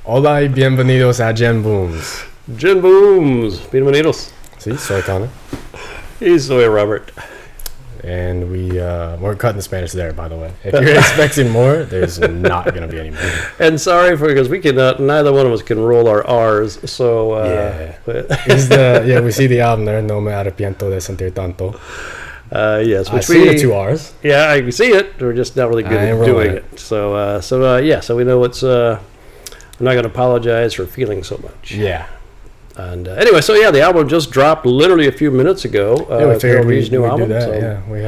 Hola y bienvenidos a Gen Booms. Gen Booms, bienvenidos. Sí, soy Connor. Y soy Robert. And we're cutting the Spanish there, by the way. If you're expecting more, there's not going to be any more. And sorry because we cannot, neither one of us can roll our R's, so... we see the album there, No Me Arrepiento De Sentir Tanto. Yes, which I see the two R's. Yeah, I can see it. We're just not really good at doing it. So we know it's... I'm not going to apologize for feeling so much. Yeah. And anyway, the album just dropped literally a few minutes ago. We figured Karol G's new album. Do that. So. Yeah, we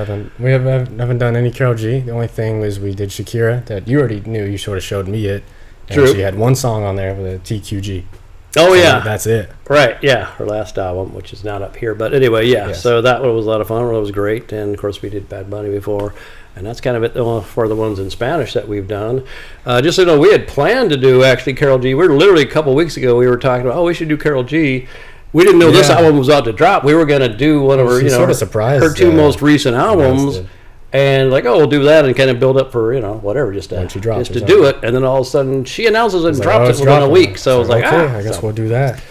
haven't done any Karol G. The only thing was we did Shakira that you already knew. You sort of showed me it. And True. She had one song on there with a TQG. Oh, so yeah. That's it. Right, yeah. Her last album, which is not up here. But anyway, yeah. Yes. So that one was a lot of fun. It was great. And, of course, we did Bad Bunny before. And that's kind of it for the ones in Spanish that we've done. Just so you know, we had planned to do, actually, Karol G. We were literally a couple weeks ago, we were talking about, we should do Karol G. We didn't know this album was about to drop. We were going to do one of her, sort of surprised, her two most recent albums. And we'll do that and kind of build up for, whatever, just to do it. And then all of a sudden, she announces it and drops it within a week. So I was like, I guess we'll do that.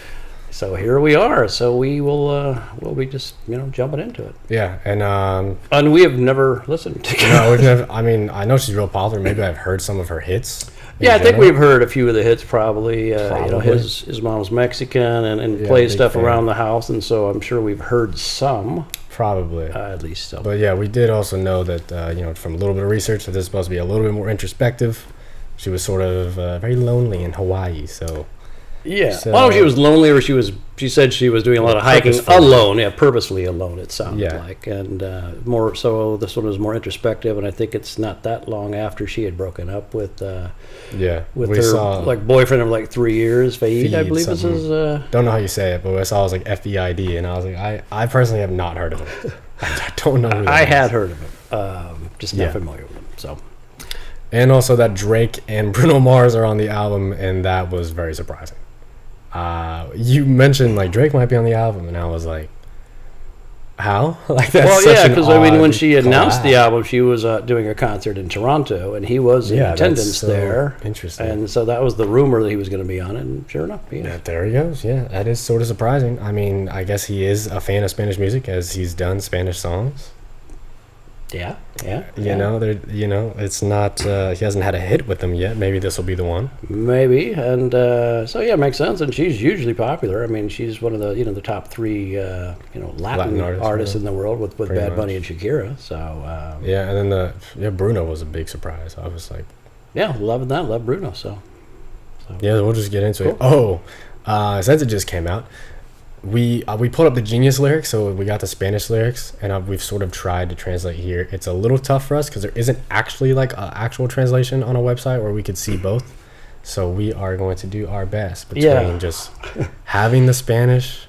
So here we are. So we will, we'll be just, jumping into it. Yeah, and we have never listened to No, we've never. I mean, I know she's real popular. Maybe I've heard some of her hits. Yeah, I think we've heard a few of the hits probably. His mom's Mexican and plays stuff around the house, and so I'm sure we've heard some. Probably. At least so. But yeah, we did also know that, from a little bit of research, that this is supposed to be a little bit more introspective. She was sort of very lonely in Hawaii, so... Yeah. So, I don't know if she was lonely or she said she was doing a lot of hiking alone. Yeah, purposely alone, it sounded like. And more so, this one was more introspective, and I think it's not that long after she had broken up with her boyfriend of like 3 years, Feid, I believe this is. Don't know how you say it, but I saw it was like Feid, and I was like, I personally have not heard of him. I don't know who that is. had heard of him, just not familiar with him, so... And also that Drake and Bruno Mars are on the album, and that was very surprising. You mentioned like Drake might be on the album, and I was like, "How?" Like that's because when she announced the album, she was doing a concert in Toronto, and he was in attendance there. Interesting. And so that was the rumor that he was going to be on it, and sure enough, there he goes. Yeah, that is sort of surprising. I mean, I guess he is a fan of Spanish music, as he's done Spanish songs. Yeah. It's not. He hasn't had a hit with them yet. Maybe this will be the one. Maybe, and it makes sense. And she's hugely popular. I mean, she's one of the the top three Latin artists in the world with Bad Bunny and Shakira. So and then Bruno was a big surprise. I was like, loving that. Love Bruno. So we'll just get into it. Oh, since it just came out. We pulled up the Genius lyrics, so we got the Spanish lyrics, and we've sort of tried to translate here. It's a little tough for us because there isn't actually like an actual translation on a website where we could see both. So we are going to do our best between just having the Spanish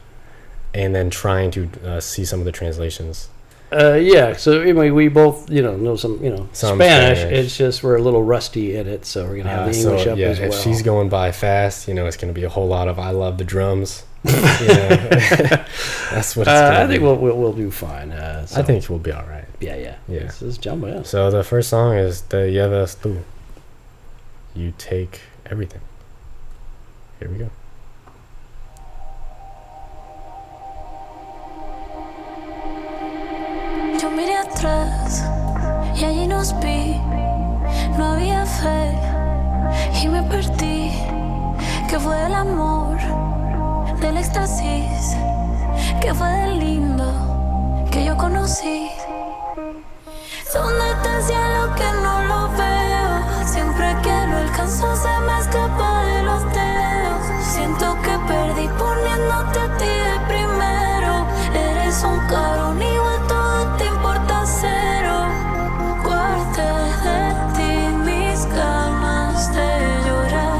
and then trying to see some of the translations. So anyway, we both know some Spanish. It's just we're a little rusty in it, so we're gonna have the English up as well. If she's going by fast, it's gonna be a whole lot of "I love the drums." That's what it's gonna be. I think we'll do fine. I think we'll be all right. Yeah. Let's jump in. So the first song is "Te llevas tú." You take everything. Here we go. Yo miré atrás y allí nos vi. No había fe y me perdí. ¿Qué fue del amor? Del éxtasis, que fue del lindo que yo conocí. ¿Dónde está el cielo que no lo veo? Siempre que lo alcanzo se me escapa de los dedos. Siento que perdí poniéndote a ti de primero. Eres un cabrón, igual todo te importa cero. Guardé de ti mis ganas de llorar.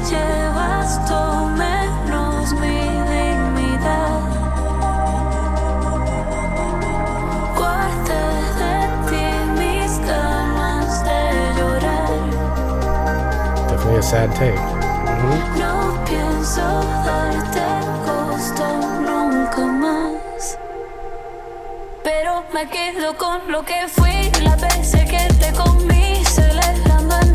Llevas todo menos mi dignidad. Guardé de ti mis ganas de llorar. Definitely a sad take. No pienso darte gusto nunca más, pero me quedo con lo que fui, las veces que te comí, celebrando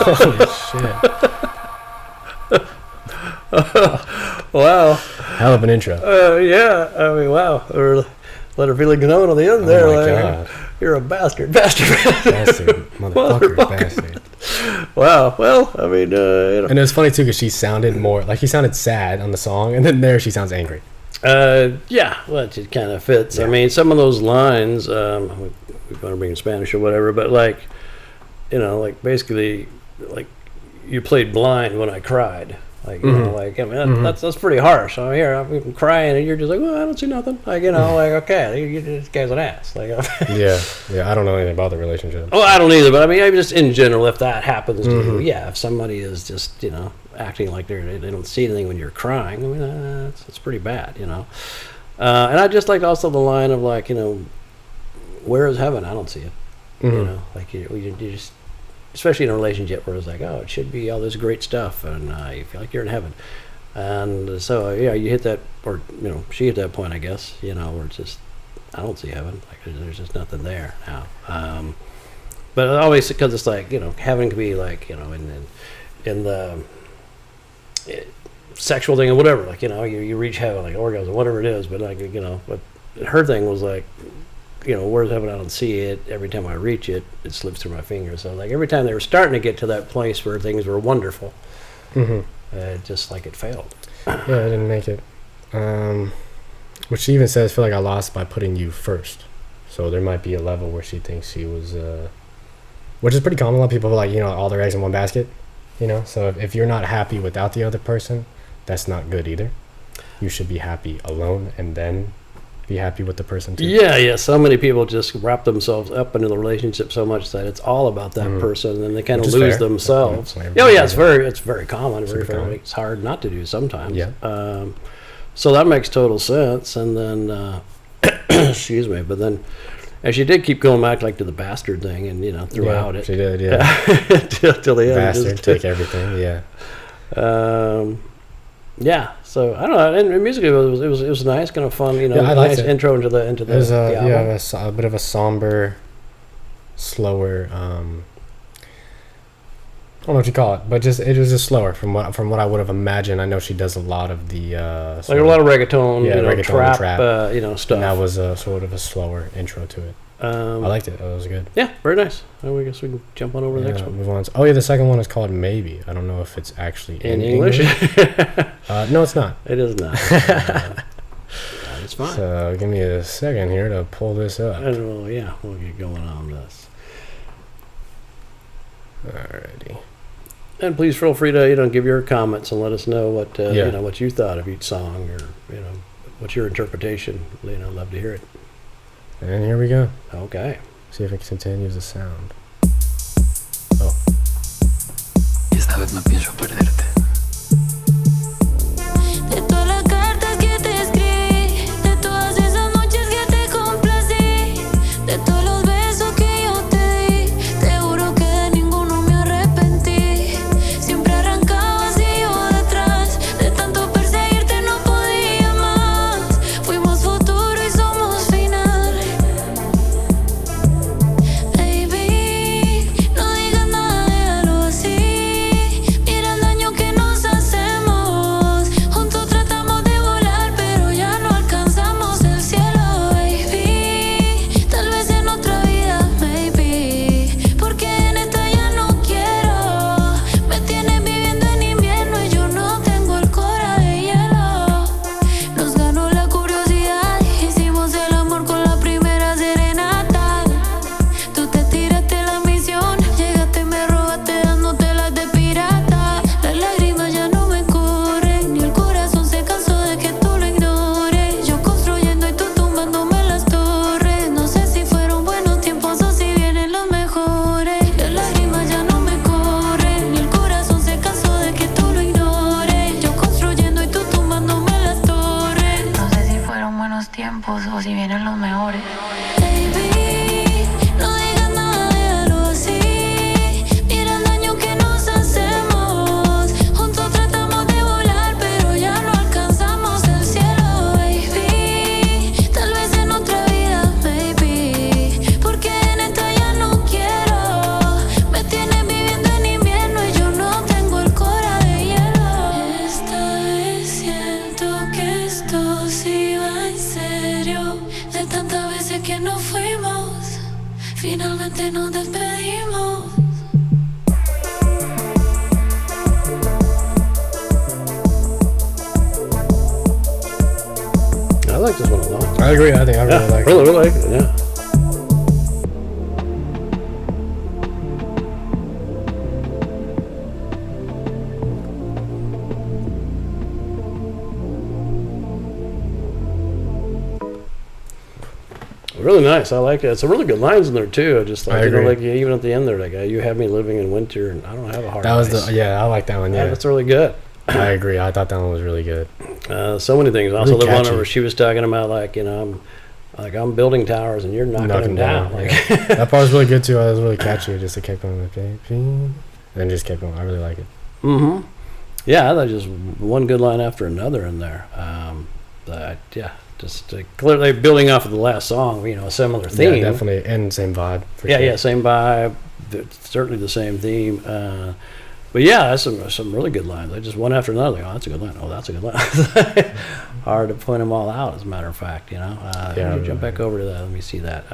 Holy shit. Wow. Hell of an intro. Yeah, I mean, wow. Or let her feelings known on the end there. my Like, God. You're a bastard. Bastard. Bastard. Wow. Well, I mean, And it was funny too because she sounded more like he sounded sad on the song, and then there she sounds angry. Yeah, well, it kind of fits. Yeah. I mean, some of those lines, we want to bring in Spanish or whatever, but like, like basically, like you played blind when I cried. Like, like, I mean, that's pretty harsh. I'm here, I'm crying, and you're just like, well, I don't see nothing. Like, like, okay, this guy's an ass. Like, Yeah, I don't know anything about the relationship. Oh, I don't either, but I mean, just in general, if that happens to you, yeah, if somebody is just, acting like they don't see anything when you're crying, I mean, it's pretty bad, And I just like also the line of like, where is heaven? I don't see it. Like you just, especially in a relationship where it's like, oh, it should be all this great stuff, and you feel like you're in heaven. And so, yeah, you hit that, or, she hit that point, I guess, where it's just, I don't see heaven. Like, there's just nothing there now. But always, because it's like, heaven could be like, in the sexual thing or whatever, like, you reach heaven, like orgasm, whatever it is, but like, but her thing was like, where's heaven? I don't see it. Every time I reach it, it slips through my fingers. So like every time they were starting to get to that place where things were wonderful, just like it failed. Yeah, I didn't make it. Which she even says, feel like I lost by putting you first. So there might be a level where she thinks she was, which is pretty common. A lot of people are like, all their eggs in one basket, So if you're not happy without the other person, that's not good either. You should be happy alone and then be happy with the person too. Yeah. So many people just wrap themselves up into the relationship so much that it's all about that person, and they kind of lose themselves. It's very common. Very, it's hard not to do sometimes. Yeah. So that makes total sense. And then, excuse me, but then, and she did keep going back like to the bastard thing, and throughout it. She did, yeah. till the end. Bastard, take everything, yeah. Yeah, so I don't know. And musically, it was nice, kind of fun. I liked nice it. intro into the It was the album. a bit of a somber, slower. I don't know what you call it, but it was just slower from what I would have imagined. I know she does a lot of the like a lot of reggaeton, reggaeton, trap, stuff. And that was a sort of a slower intro to it. I liked it. It was good. Yeah, very nice. I guess we can jump on over to the next one. Move on. Oh yeah, the second one is called Maybe. I don't know if it's actually in English. No, it's not. It is not. It's fine. So give me a second here to pull this up. We'll get going on this. Alrighty. And please feel free to give your comments and let us know what what you thought of each song, or what's your interpretation. Love to hear it. And here we go. Okay. See if it continues the sound. Y esta vez no pienso perderte. De todas las cartas que te escribí, de todas esas noches que te complací, de todos los besos que yo te di, te juro que de ninguno me arrepentí. Siempre arrancaba así yo detrás, de tanto perseguirte no podía más. Fuimos futuro y somos final. Baby, no digas nada, déjalo así. Mira el daño que nos hacemos. Juntos tratamos de volar, pero ya no alcanzamos el cielo, baby. Tal vez en otra vida, maybe. Porque en esta ya no quiero. Me tienes viviendo en invierno y yo no tengo el cora de hielo. Nos ganó la curiosidad, hicimos el amor con la primera serenata. Tú te tiraste la misión, llegaste, me robaste dándote las de pirata. Las lágrimas ya no me corren, ni el corazón se cansó de que tú lo ignores. Yo construyendo y tú tumbándome las torres. No sé si fueron buenos tiempos o si vienen los mejores. Las lágrimas ya no me corren, ni el corazón se cansó de que tú lo ignores. Yo construyendo y tú tumbándome las torres. No sé si fueron buenos tiempos o si vienen los mejores. Baby, no digas nada, déjalo así. Mira el daño que nos hacemos. Juntos tratamos de volar, pero ya no alcanzamos el cielo, baby. Tal vez en otra vida, baby. Porque en esta ya no quiero. Me tienes viviendo en invierno finalmente nos despedimos. I like this one a lot. I agree. I think I really like it. Really like it, yeah. Really nice. I like it. It's some really good lines in there too. I just like, like even at the end there, like you have me living in winter, and I don't have a heart. That was I like that one. Yeah, that's really good. I agree. I thought that one was really good. So many things. Also, really the one where she was talking about I'm building towers and you're knocking them down. Like that part was really good too. It was really catchy. Just it kept going, and just kept going. I really like it. Mm-hmm. Yeah, I thought just one good line after another in there. Just clearly building off of the last song, a similar theme. Yeah, definitely, and same vibe. Yeah, same vibe. Certainly the same theme. But yeah, that's some really good lines. I just one after another. Oh, that's a good line. Oh, that's a good line. Hard to point them all out, as a matter of fact. Let me jump back over to that. Let me see that.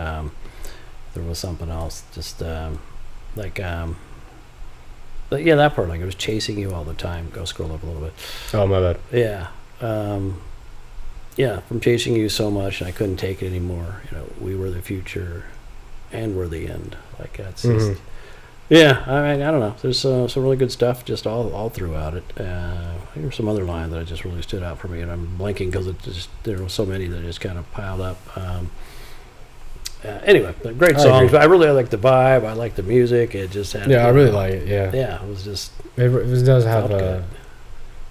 There was something else. Just but yeah, that part, like it was chasing you all the time. Go scroll up a little bit. Oh, my bad. Yeah. Yeah, from chasing you so much, and I couldn't take it anymore. We were the future, and we're the end. Like that's just, yeah. I mean, I don't know. There's some really good stuff just all throughout it. There were some other lines that just really stood out for me, and I'm blanking because there were so many that just kind of piled up. Anyway, great songs. I really like the vibe. I like the music. It just had. Yeah, I really like it. Yeah. Yeah, it was just. It does have a.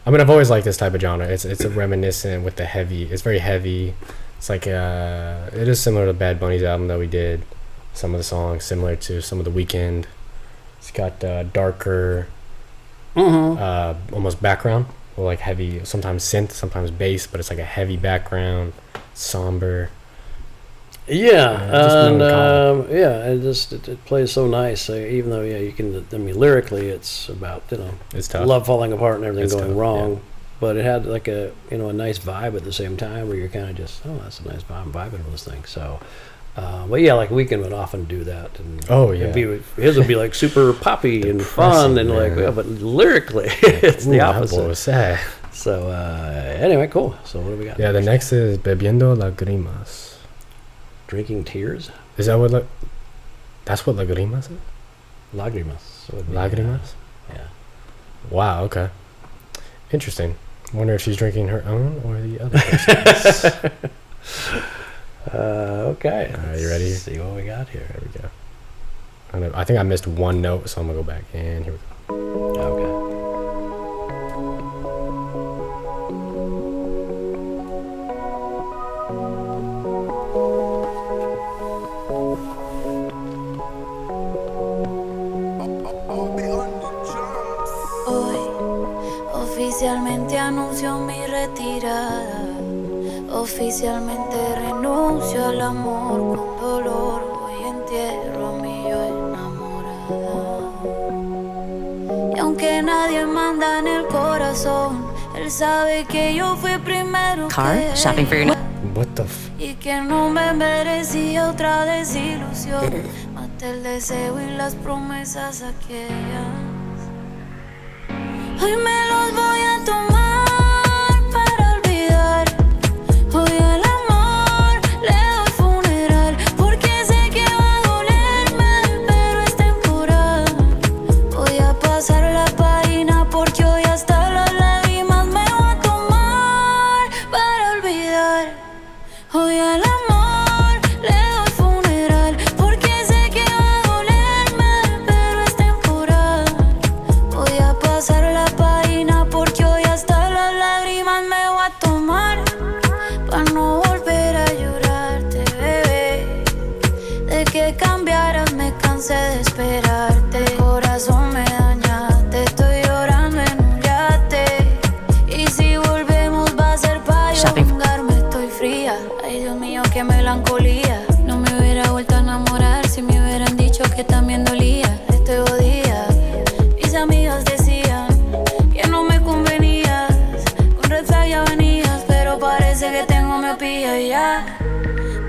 I mean, I've always liked this type of genre. It's a reminiscent with the heavy. It's very heavy. It's like it is similar to Bad Bunny's album that we did. Some of the songs similar to some of the Weeknd. It's got darker, almost background, or like heavy. Sometimes synth, sometimes bass, but it's like a heavy background, somber. Yeah, it plays so nice. Even though you can. I mean, lyrically, it's about it's tough. Love falling apart and everything going tough, wrong. Yeah. But it had like a nice vibe at the same time where you're kind of just that's a nice vibe. I'm vibing with this thing. So, but yeah, like Weeknd would often do that. And his would be like super poppy and fun and but lyrically it's the opposite. That was sad. So anyway, cool. So what do we got? Yeah, the next is Bebiendo Lágrimas. Drinking tears? Is that what that's what Lágrimas is? Lágrimas. So Lágrimas? Yeah. Wow, okay. Interesting. Wonder if she's drinking her own or the other person's. Okay. All right, you ready? Let's see what we got here. There we go. I think I missed one note, so I'm going to go back. And here we go. Okay. Oficialmente anuncio mi retirada. Oficialmente renuncio al amor con dolor. Hoy entierro a mi yo enamorada. Y aunque nadie manda en el corazón, él sabe que yo fui primero. Car, shopping for your. What the f... Y que no me merecía otra desilusión. Maté el deseo y las promesas aquellas. Hoy me los voy a tomar para olvidar. Hoy al amor le doy funeral, porque sé que va a dolerme, pero es temporal. Voy a pasar la página porque hoy hasta las lágrimas me voy a tomar para olvidar. Hoy al amor le doy funeral, porque sé que va a dolerme, pero es temporal. Voy a pasar la página porque hoy hasta las lágrimas me voy a tomar para no volver a llorarte, bebé. De que cambiaras me cansé de esperarte. Corazón me dañaste, estoy llorando en un yate. Y si volvemos va a ser para vengarme, estoy fría. Ay, Dios mío, qué melancolía. No me hubiera vuelto a enamorar si me hubieran dicho que también dolía. Estoy jodida. Mis amigas decían que no me convenías. Con red flag ya venías, pero parece que tengo miopía y ya.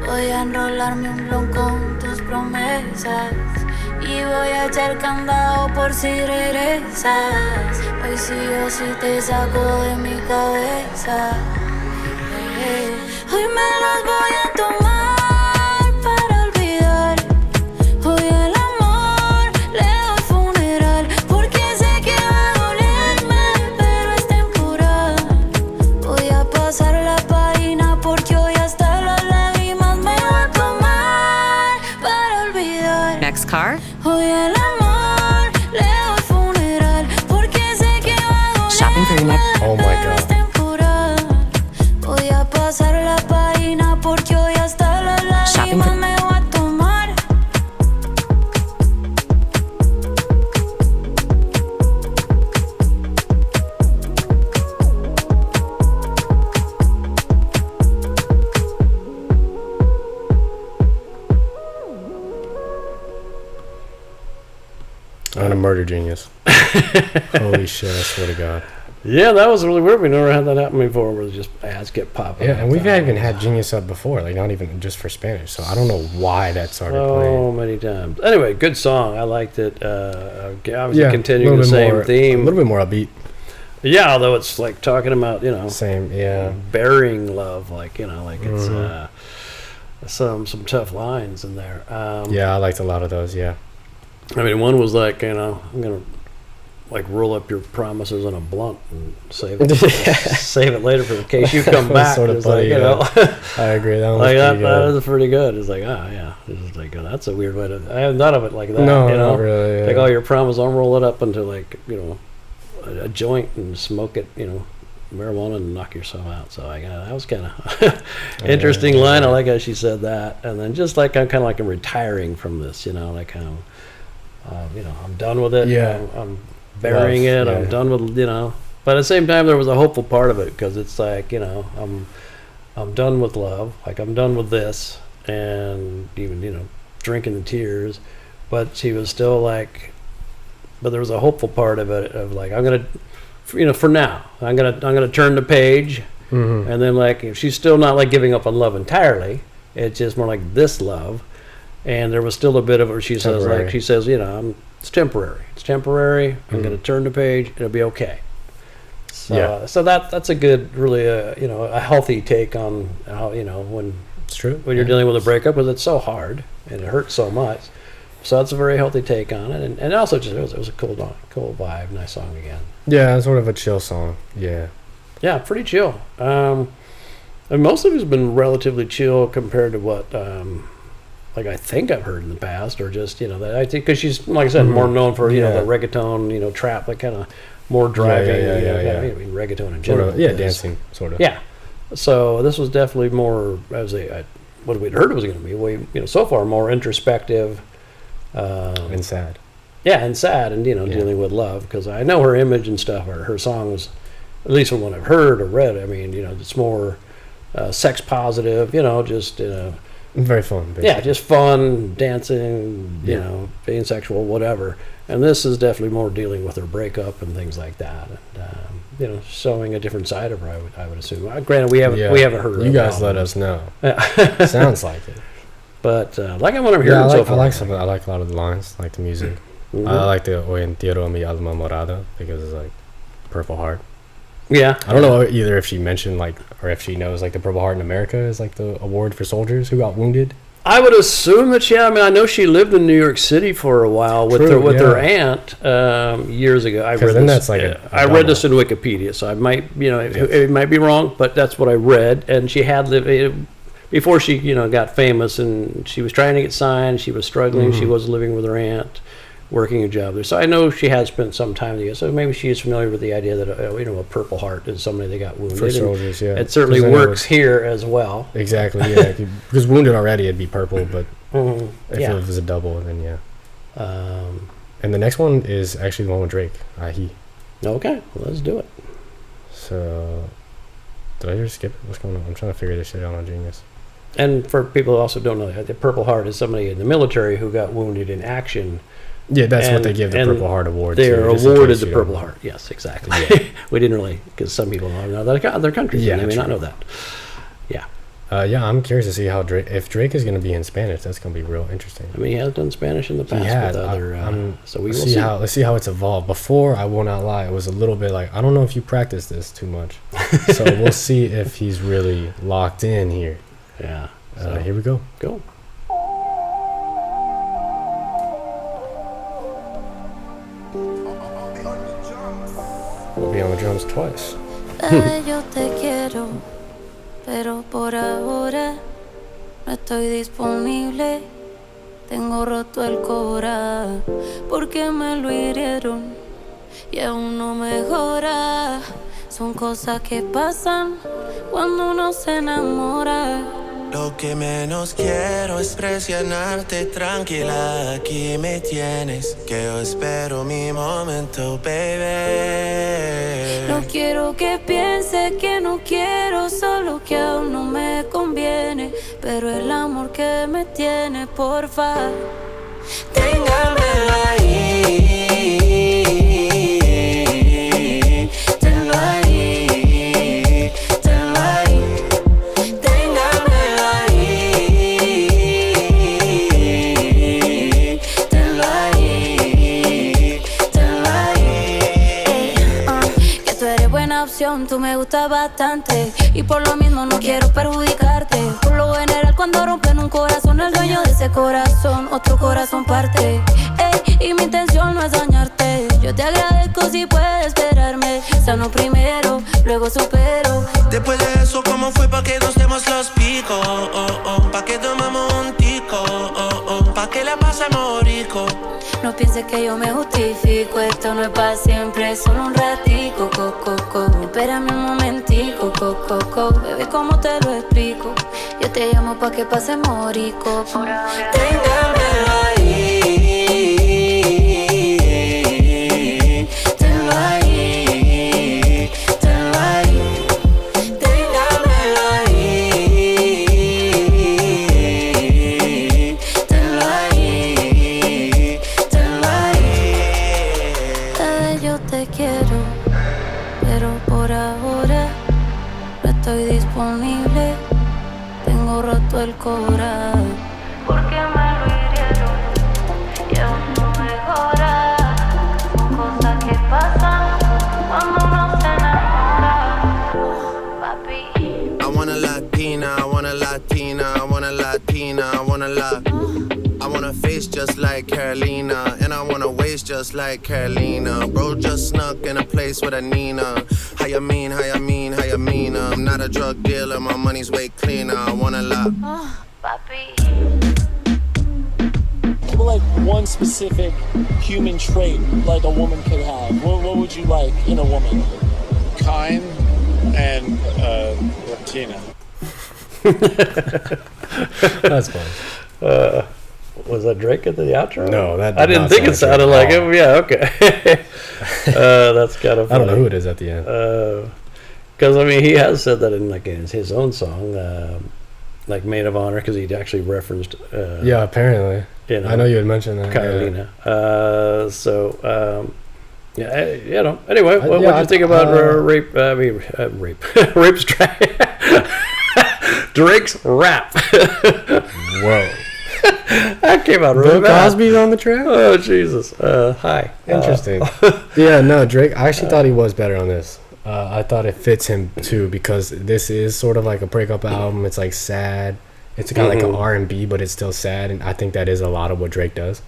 Voy a enrolarme un blon con tus promesas. promesas y voy a echar candado por si regresas. Hoy sí o sí te saco de mi cabeza. Hoy me los voy a tomar para olvidar. Hoy el amor le doy funeral, porque sé que va a dolerme, pero es temporal. Voy a pasar la página porque hoy hasta las lágrimas me voy a tomar para olvidar. Next car? Hoy el amor le doy funeral, porque sé que va a dolerme. Shopping for your next. Oh my god. Voy a pasar la página porque hoy hasta las lágrimas me voy a tomar. I'm a murder genius. Holy shit, I swear to God. Yeah, that was really weird. We never had that happen before where just ads get popping. Yeah, and we've even had Genius up before, like not even just for Spanish. So I don't know why that started playing. Many times. Anyway, good song. I liked it. Obviously continuing the same theme. A little bit more upbeat. Yeah, although it's like talking about, Same, yeah. burying love, like, like it's some tough lines in there. Yeah, I liked a lot of those, yeah. I mean, one was like, I'm going to like roll up your promises on a blunt and save it, save it later for in case you come back. Sort of funny, like, I agree. That one like was that was pretty good. It's like, yeah, it's like that's a weird way to. I haven't thought of it like that. No, not really. Yeah. Take all your promises, I'll roll it up into like a joint and smoke it, marijuana and knock yourself out. So that was kind of interesting line. I like how she said that, and then just like I'm kind of like I'm retiring from this, like I'm done with it. Yeah, I'm burying it. Yeah. I'm done with but at the same time there was a hopeful part of it because it's like I'm done with love, like I'm done with this, and even drinking the tears, but she was still like, but there was a hopeful part of it of like I'm gonna for now I'm gonna turn the page, and then like if she's still not like giving up on love entirely, it's just more like this love. And there was still a bit of it where she says, it's temporary. It's temporary. I'm going to turn the page. It'll be okay. So, so that's a good, really, a healthy take on how, when it's true when you're dealing with a breakup, because it's so hard and it hurts so much. So that's a very healthy take on it, and also just it was a cool vibe, nice song again. Yeah, it's sort of a chill song. Yeah, pretty chill. And most of it's been relatively chill compared to what. Like I think I've heard in the past, or just that I think because she's like I said more known for the reggaeton trap, like kind of more driving, I mean reggaeton in general, dancing sort of. Yeah, so this was definitely more as what we'd heard it was going to be. We so far more introspective, and sad. Yeah, and sad, and dealing with love, because I know her image and stuff, or her songs, at least from what I've heard or read. I mean, it's more sex positive, just. Very fun. Basically. Yeah, just fun, dancing, being sexual, whatever. And this is definitely more dealing with her breakup and things like that, and showing a different side of her. I would assume. Granted, we haven't heard her. You guys let us know. Sounds like it. But like what I'm hearing so far. I like a lot of the lines, like the music. I like the Hoy entierro mi alma morada because it's like Purple Heart. Yeah, I don't know either if she mentioned or if she knows the Purple Heart in America is like the award for soldiers who got wounded. I would assume that I mean I know she lived in New York City for a while with her aunt years ago. I read this. I read this in Wikipedia, so I might it might be wrong, but that's what I read. And she had lived before she got famous, and she was trying to get signed. She was struggling. She was living with her aunt, working a job there. So I know she has spent some time there. So maybe she is familiar with the idea that a Purple Heart is somebody that got wounded. For soldiers, yeah. It certainly works here as well. Exactly, yeah. Because wounded already, it'd be purple, but if it was a double, then yeah. And the next one is actually the one with Drake, He. Okay, well, let's do it. So, did I just skip it? What's going on? I'm trying to figure this shit out on Genius. And for people who also don't know, the Purple Heart is somebody in the military who got wounded in action. Yeah, that's what they give the Purple Heart Award to. They are awarded the Purple Heart. Yes, exactly. Yeah. We didn't really, because some people don't know that other countries, and they may not know that. Yeah. Yeah, I'm curious to see how if Drake is going to be in Spanish. That's going to be real interesting. I mean, he has done Spanish in the past with other. So we will see how. Let's see how it's evolved. Before, I will not lie, it was a little bit like, I don't know if you practice this too much. So we'll see if he's really locked in here. Yeah. Here we go. Go. We'll be on the drums twice. Yo te quiero, pero por ahora no estoy disponible. Tengo roto el cora porque me lo hirieron y aún no mejora. Son cosas que pasan cuando uno se enamora. Lo que menos quiero es presionarte, tranquila, aquí me tienes, que yo espero mi momento, baby. No quiero que piense que no quiero, solo que aún no me conviene, pero el amor que me tiene, porfa, téngamelo ahí, tenlo ahí, tenlo ahí. Tú me gustas bastante y por lo mismo no quiero perjudicarte. Por lo general cuando rompen un corazón, el dueño de ese corazón, otro corazón parte. Y mi intención no es dañarte. Yo te agradezco si puedes esperarme. Sano primero, luego supero. Después de eso, ¿cómo fue pa' que nos demos los picos? Pa' que tomamos un tico, pa' que la pasemos rico. No pienses que yo me justifico. Esto no es para siempre, es solo un ratico, Espérame un momentico, Bebé, ¿cómo te lo explico? Yo te llamo pa' que pasemos rico. Téngamelo ahí, tenlo ahí, tenlo ahí. Téngamelo ahí, tenlo ahí, tenlo ahí. Yo te quiero, pero por ahora no estoy disponible. Tengo roto el cora porque me lo hirieron y aún no mejora. Son cosas que pasan cuando uno se enamora, papi. I want a Latina, I want a Latina, I want a Latina, I want a I want a face just like Carolina, and I want a waist just like Carolina. Bro just snuck in a place with a Nina. How you mean, how you mean, how you mean? I'm not a drug dealer, my money's way cleaner. I want a lot. Papi. Like one specific human trait like a woman could have. What would you like in a woman? Kind and Latina. That's fun. Was that Drake at the outro? No, that did I didn't not think it sound sounded like like Drake. him. Yeah, okay. That's kind of funny. I don't know who it is at the end. Because I mean, he has said that in his own song, like "Maid of Honor," because he'd actually referenced. Yeah, apparently. You know, I know you had mentioned that. Carolina. Yeah. Anyway, what do you think about rape? Rape's track. Drake's rap. Whoa. That came out really Bill bad. Cosby's on the track? Oh, Jesus. Hi. Interesting. Yeah, no, Drake, I actually thought he was better on this. I thought it fits him, too, because this is sort of like a breakup album. It's, like, sad. It's got, like, an R&B, but it's still sad, and I think that is a lot of what Drake does.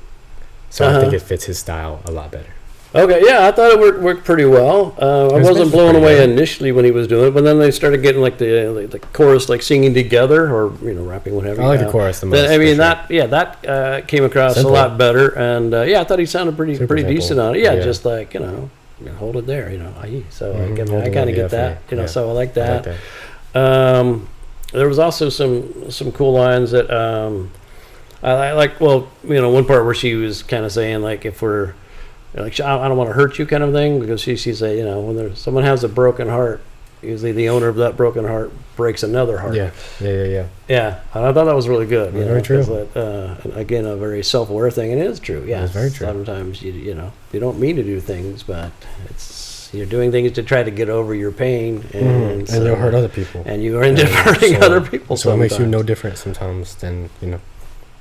So I think it fits his style a lot better. Okay, yeah, I thought it worked pretty well. I wasn't blown away initially when he was doing it, but then they started getting like the chorus, like singing together or rapping, whatever. I like the chorus the most. I mean that came across simple. A lot better, and I thought he sounded pretty decent on it. Yeah, just like hold it there, So I kind of get that, So I like that. There was also some cool lines that I like. Well, one part where she was kind of saying like if we're like I don't want to hurt you kind of thing, because she said when someone has a broken heart, usually the owner of that broken heart breaks another heart. Yeah. And I thought that was really good. Very true. Again, a very self-aware thing, and it is true. Yeah, it's very true. Sometimes you don't mean to do things, but it's you're doing things to try to get over your pain, and you'll hurt other people, and you end up hurting other people. So it makes you no different sometimes than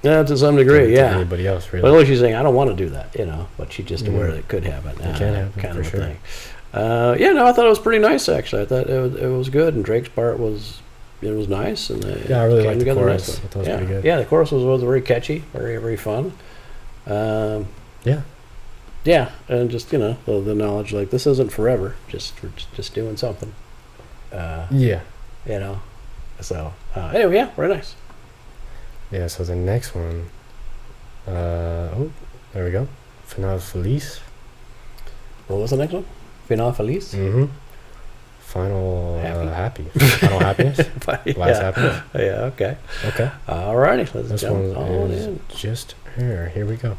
Yeah, to some degree, yeah. Anybody else, really. But she's saying, I don't want to do that, but she's just aware that it could happen. It can happen, kind for of a sure. thing. I thought it was pretty nice, actually. I thought it was good, and Drake's part was nice. And I really liked the chorus. I thought it was pretty good. Yeah, the chorus was very catchy, very, very fun. Yeah, and just, the knowledge, like, this isn't forever, just doing something. So, anyway, yeah, very nice. Yeah, so the next one, there we go. Feliz. What was the next one? Final Feliz? Mm-hmm. Final happy. Final happiness. Last happiness. Yeah, okay. Okay. Alrighty, let's this jump one on is in. just here. Here we go.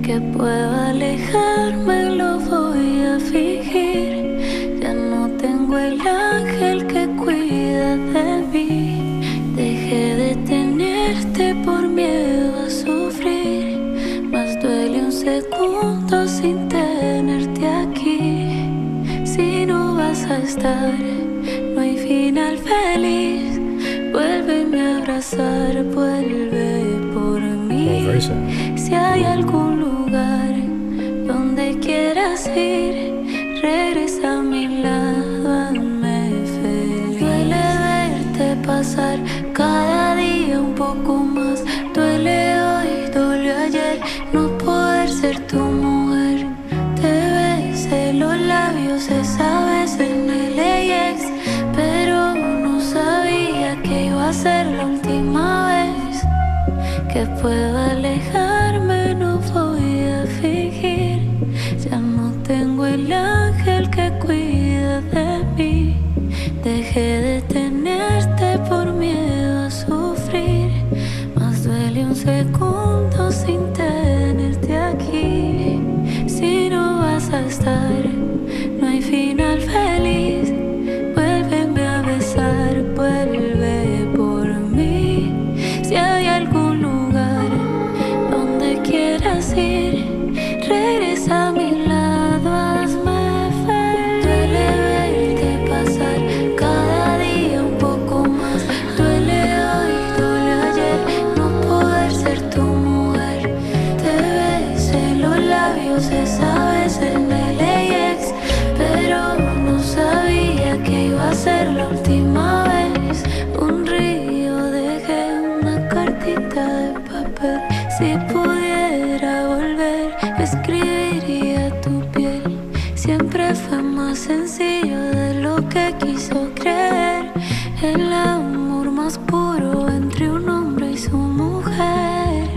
Que puedo alejarme, lo voy a fingir. Ya no tengo el ángel que cuida de mí. Dejé de tenerte por miedo a sufrir. Más duele un segundo sin tenerte aquí. Si no vas a estar, no hay final feliz. Vuélveme a abrazar, vuelve por mí. Si hay algún lugar donde quieras ir, regresa a mi lado, hazme feliz. Duele verte pasar cada día un poco más. Duele hoy, dolió ayer, no poder ser tu mujer. Te besé los labios esa vez en el ex, pero no sabía que iba a ser la última vez. Que puedo alejarme, no voy a fingir. Ya no tengo el ángel que cuida de mí. Dejé de tenerte por miedo a sufrir. Más duele un segundo sin tenerte aquí. Si no vas a estar, no hay final feliz. Vuélveme a besar, vuelve por mí. Si hay algún lugar donde quieras ir, regresa a mi lado, hazme feliz. Duele verte pasar cada día un poco más. Duele hoy, duele ayer, no poder ser tu mujer. Te besé los labios esa vez en el ex, pero no sabía que iba a ser la última vez. Un río dejé una cartita de papel. Si pudiera volver, escribiría tu piel. Siempre fue más sencillo de lo que quiso creer. El amor más puro entre un hombre y su mujer.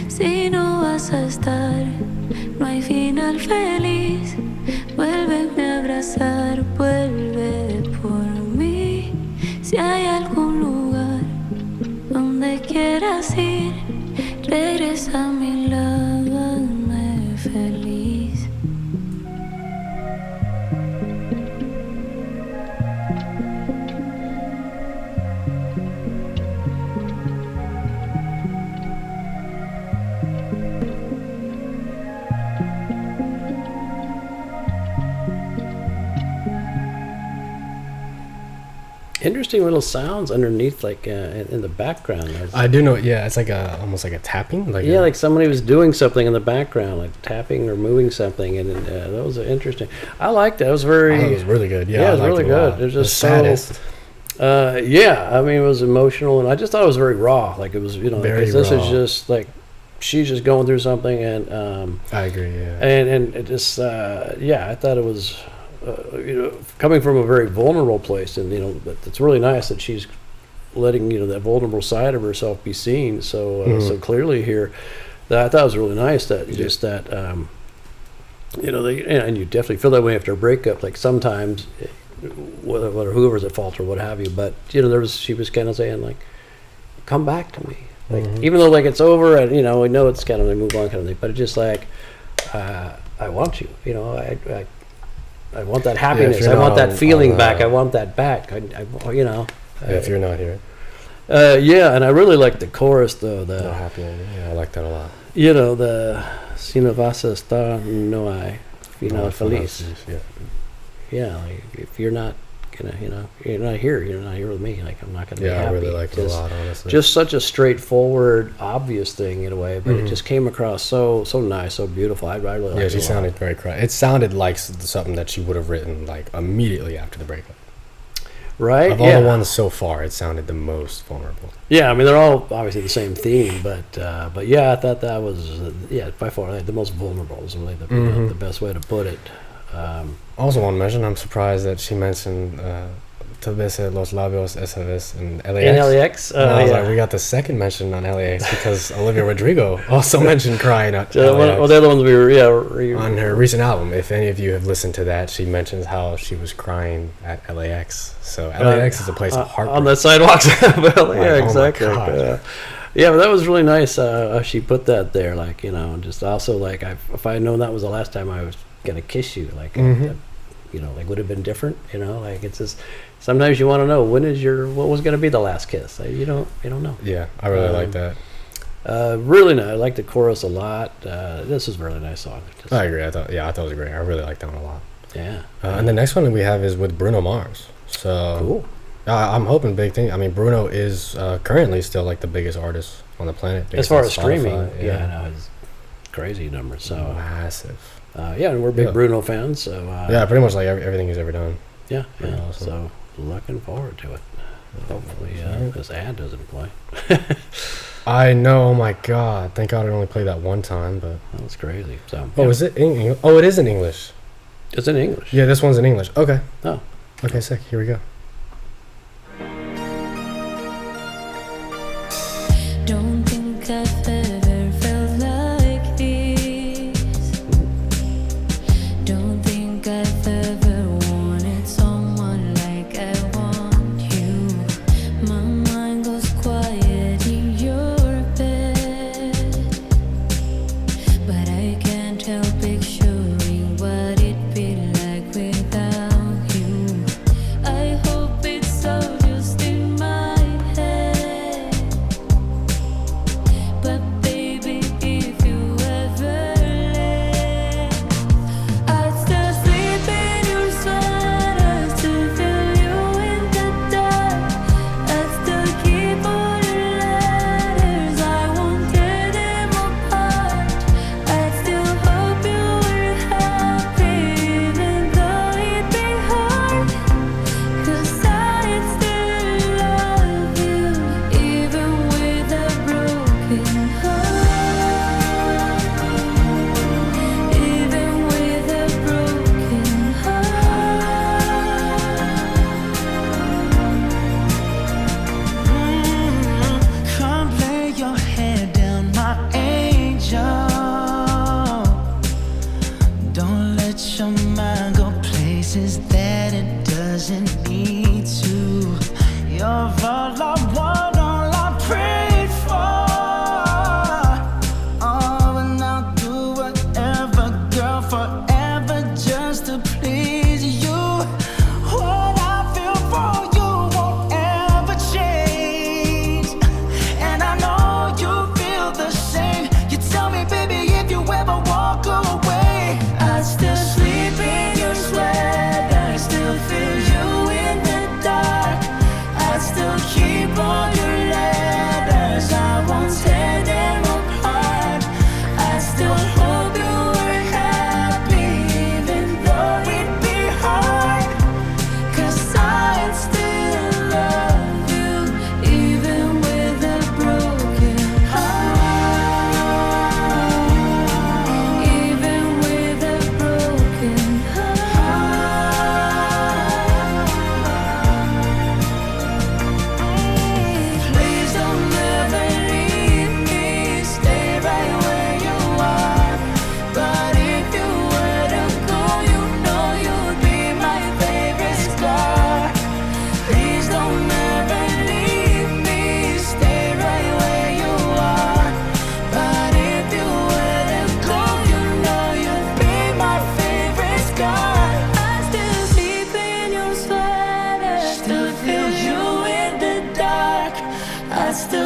Si no vas a estar, no hay final feliz. Vuélveme a abrazar, vuelve por mí. Si hay algún lugar donde quieras ir, regresa a mi lado, hazme feliz. Interesting little sounds underneath, like in the background. I do know. Yeah, it's like almost like a tapping. Like somebody was doing something in the background, like tapping or moving something, and that was interesting. I liked it. It was very. It was really good. Yeah, it was really good. It was just saddest. Yeah, I mean, it was emotional, and I just thought it was very raw. Like it was, because this is just like she's just going through something, and I agree. Yeah, and it just I thought it was. Coming from a very vulnerable place, and it's really nice that she's letting that vulnerable side of herself be seen so clearly here. That I thought was really nice. That just that and you definitely feel that way after a breakup. Like sometimes, whether whoever's at fault or what have you, but she was kind of saying like, "Come back to me," like even though like it's over and we know it's kind of a move on kind of thing, but it's just like I want you, I want that happiness. I want that feeling back. I want that back. If you're not here. Yeah, and I really like the chorus though. The No happy ending. Yeah, I like that a lot. You know, the si no vas a estar, no hay final feliz. Yeah. Yeah, like if you're not gonna, you're not here with me. Like I'm not gonna be happy. Yeah, I really like it a lot, honestly. Just such a straightforward, obvious thing in a way, but it just came across so nice, so beautiful. I really like it. Yeah, she sounded very it sounded like something that she would have written like immediately after the breakup. Right? Of all the ones so far, it sounded the most vulnerable. Yeah, I mean they're all obviously the same theme, but yeah, I thought that was by far like, the most vulnerable is really the best way to put it. Also want to mention, I'm surprised that she mentioned Te besé los labios esa vez in LAX. In LAX? And I was like, we got the second mention on LAX because Olivia Rodrigo also mentioned crying at LAX. Well, the other ones we were, on her recent album. If any of you have listened to that, she mentions how she was crying at LAX. So LAX is a place of heartbreak. On the sidewalks. Well, yeah, Like, exactly. oh my God. Yeah, but that was really nice. She put that there, like, just also like if I had known that was the last time I was gonna kiss you, like, like would have been different. Like it's just sometimes you want to know what was gonna be the last kiss. Like, you don't know. Yeah, I really like that. Really nice. I like the chorus a lot. This is a really nice song. I agree. I thought it was great. I really liked that one a lot. Yeah. And the next one that we have is with Bruno Mars. So cool. I'm hoping big thing. I mean, Bruno is currently still like the biggest artist on the planet. As far as streaming, it's crazy numbers. So massive. And we're big Bruno fans. So yeah, pretty much like everything he's ever done. Yeah. Awesome. So looking forward to it. Hopefully this ad doesn't play. I know. Oh my God! Thank God I only played that one time. But that was crazy. So. Is it in English? Oh, it is in English. It's in English. Yeah, this one's in English. Okay. Oh. Okay, sick. Here we go. Don't think I've ever felt like this. Don't think I've ever wanted someone like I want you. My mind goes quiet in your bed, but I can't help picturing what it'd be like without you. I hope it's all just in my head.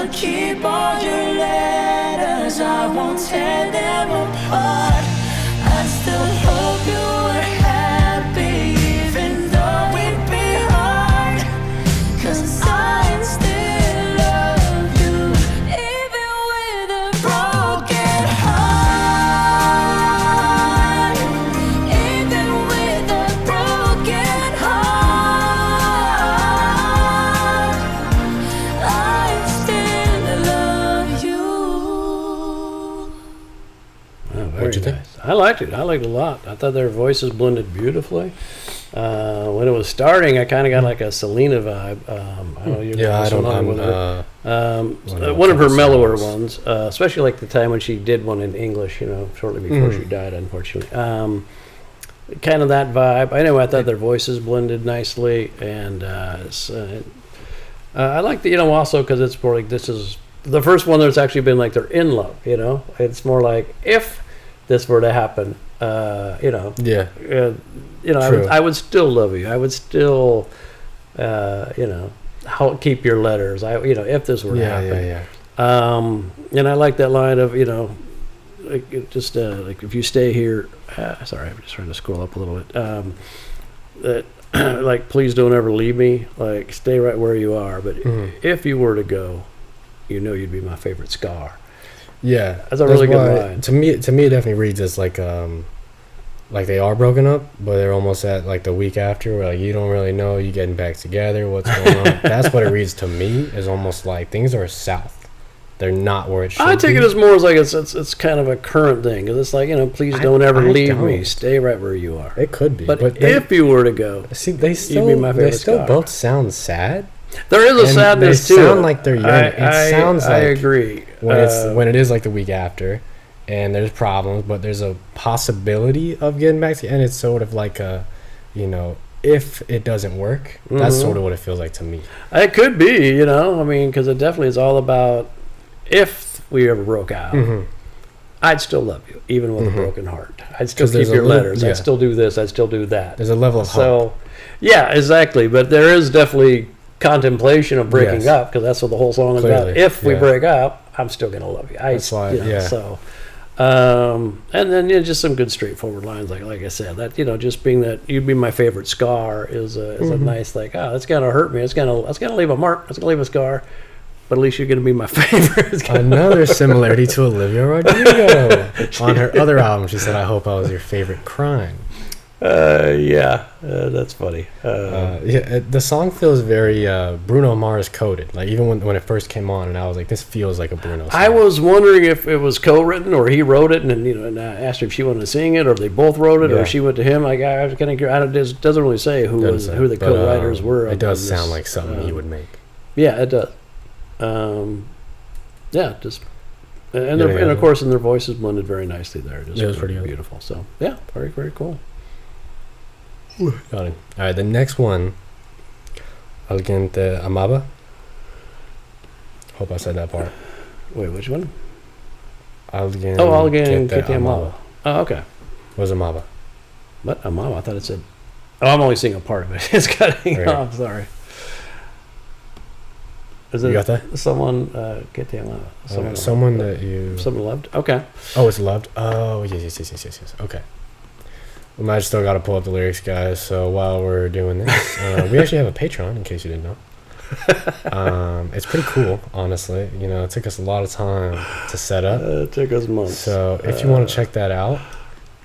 I'll keep all your letters, I won't tear them apart. I still hope you were happy, even though it'd be hard. 'Cause I still love you, even with a broken heart. Even with a broken heart, I still love you. What'd you think? I liked it. I liked it a lot. I thought their voices blended beautifully. When it was starting, I kind of got like a Selena vibe. I don't know. Yeah, I don't know. One of her mellower ones, especially like the time when she did one in English, shortly before she died, unfortunately. Kind of that vibe. Anyway, I thought their voices blended nicely, and I like the, also because it's more like this is the first one that's actually been like they're in love. It's more like if this were to happen, Yeah. I would still love you. I would still, keep your letters. If this were to happen. Yeah. And I like that line of, like if you stay here. Sorry, I'm just trying to scroll up a little bit. Like, please don't ever leave me. Like, stay right where you are. But if you were to go, you'd be my favorite scar. Yeah, that's a really good line. To me, it definitely reads as like they are broken up, but they're almost at like the week after, where like you don't really know, you getting back together, what's going on. That's what it reads to me. Is almost like things are south. They're not where it should be. I take it as more as like it's kind of a current thing. Cause it's like please don't ever leave me. Stay right where you are. It could be, but if you were to go, see, they still scar. both sound sad. There is a sadness too. They sound like they're young. It sounds like I agree when it is like the week after, and there's problems, but there's a possibility of getting back to, and it's sort of like if it doesn't work, that's sort of what it feels like to me. It could be, because it definitely is all about if we ever broke out. I'd still love you, even with a broken heart. I'd still keep your letters. I'd still do this. I'd still do that. There's a level of hope. Yeah, exactly. But there is definitely contemplation of breaking up, because that's what the whole song is about. If we break up, I'm still gonna love you. That's why. So, and then just some good straightforward lines, like I said, that just being that you'd be my favorite scar is a nice that's gonna hurt me. It's gonna leave a mark. It's gonna leave a scar. But at least you're gonna be my favorite. Another similarity to Olivia Rodrigo. On her other album, she said, "I hope I was your favorite crime." That's funny. The song feels very Bruno Mars coded. Like even when it first came on, and I was like, "This feels like a Bruno song." I was wondering if it was co-written or he wrote it, and I asked her if she wanted to sing it, or if they both wrote it, or she went to him. Like I was kind of, it doesn't really say who the co-writers were. It does sound like something he would make. Yeah, it does. And of course, their voices blended very nicely there. It was pretty beautiful. So yeah, very, very cool. Got it. All right, the next one, Alguien amaba. Hope I said that part. Wait, which one? Alguien. Alguien amaba. Oh, okay. What's amaba? What amaba? I thought it said. Oh, I'm only seeing a part of it. It's cutting off. Sorry. Is it you got that? Someone someone that you loved? Okay. Oh, it's loved. Oh, yes. Okay. We might still got to pull up the lyrics, guys. So while we're doing this, we actually have a Patreon, in case you didn't know. It's pretty cool, honestly. It took us a lot of time to set up. It took us months. So if you want to check that out,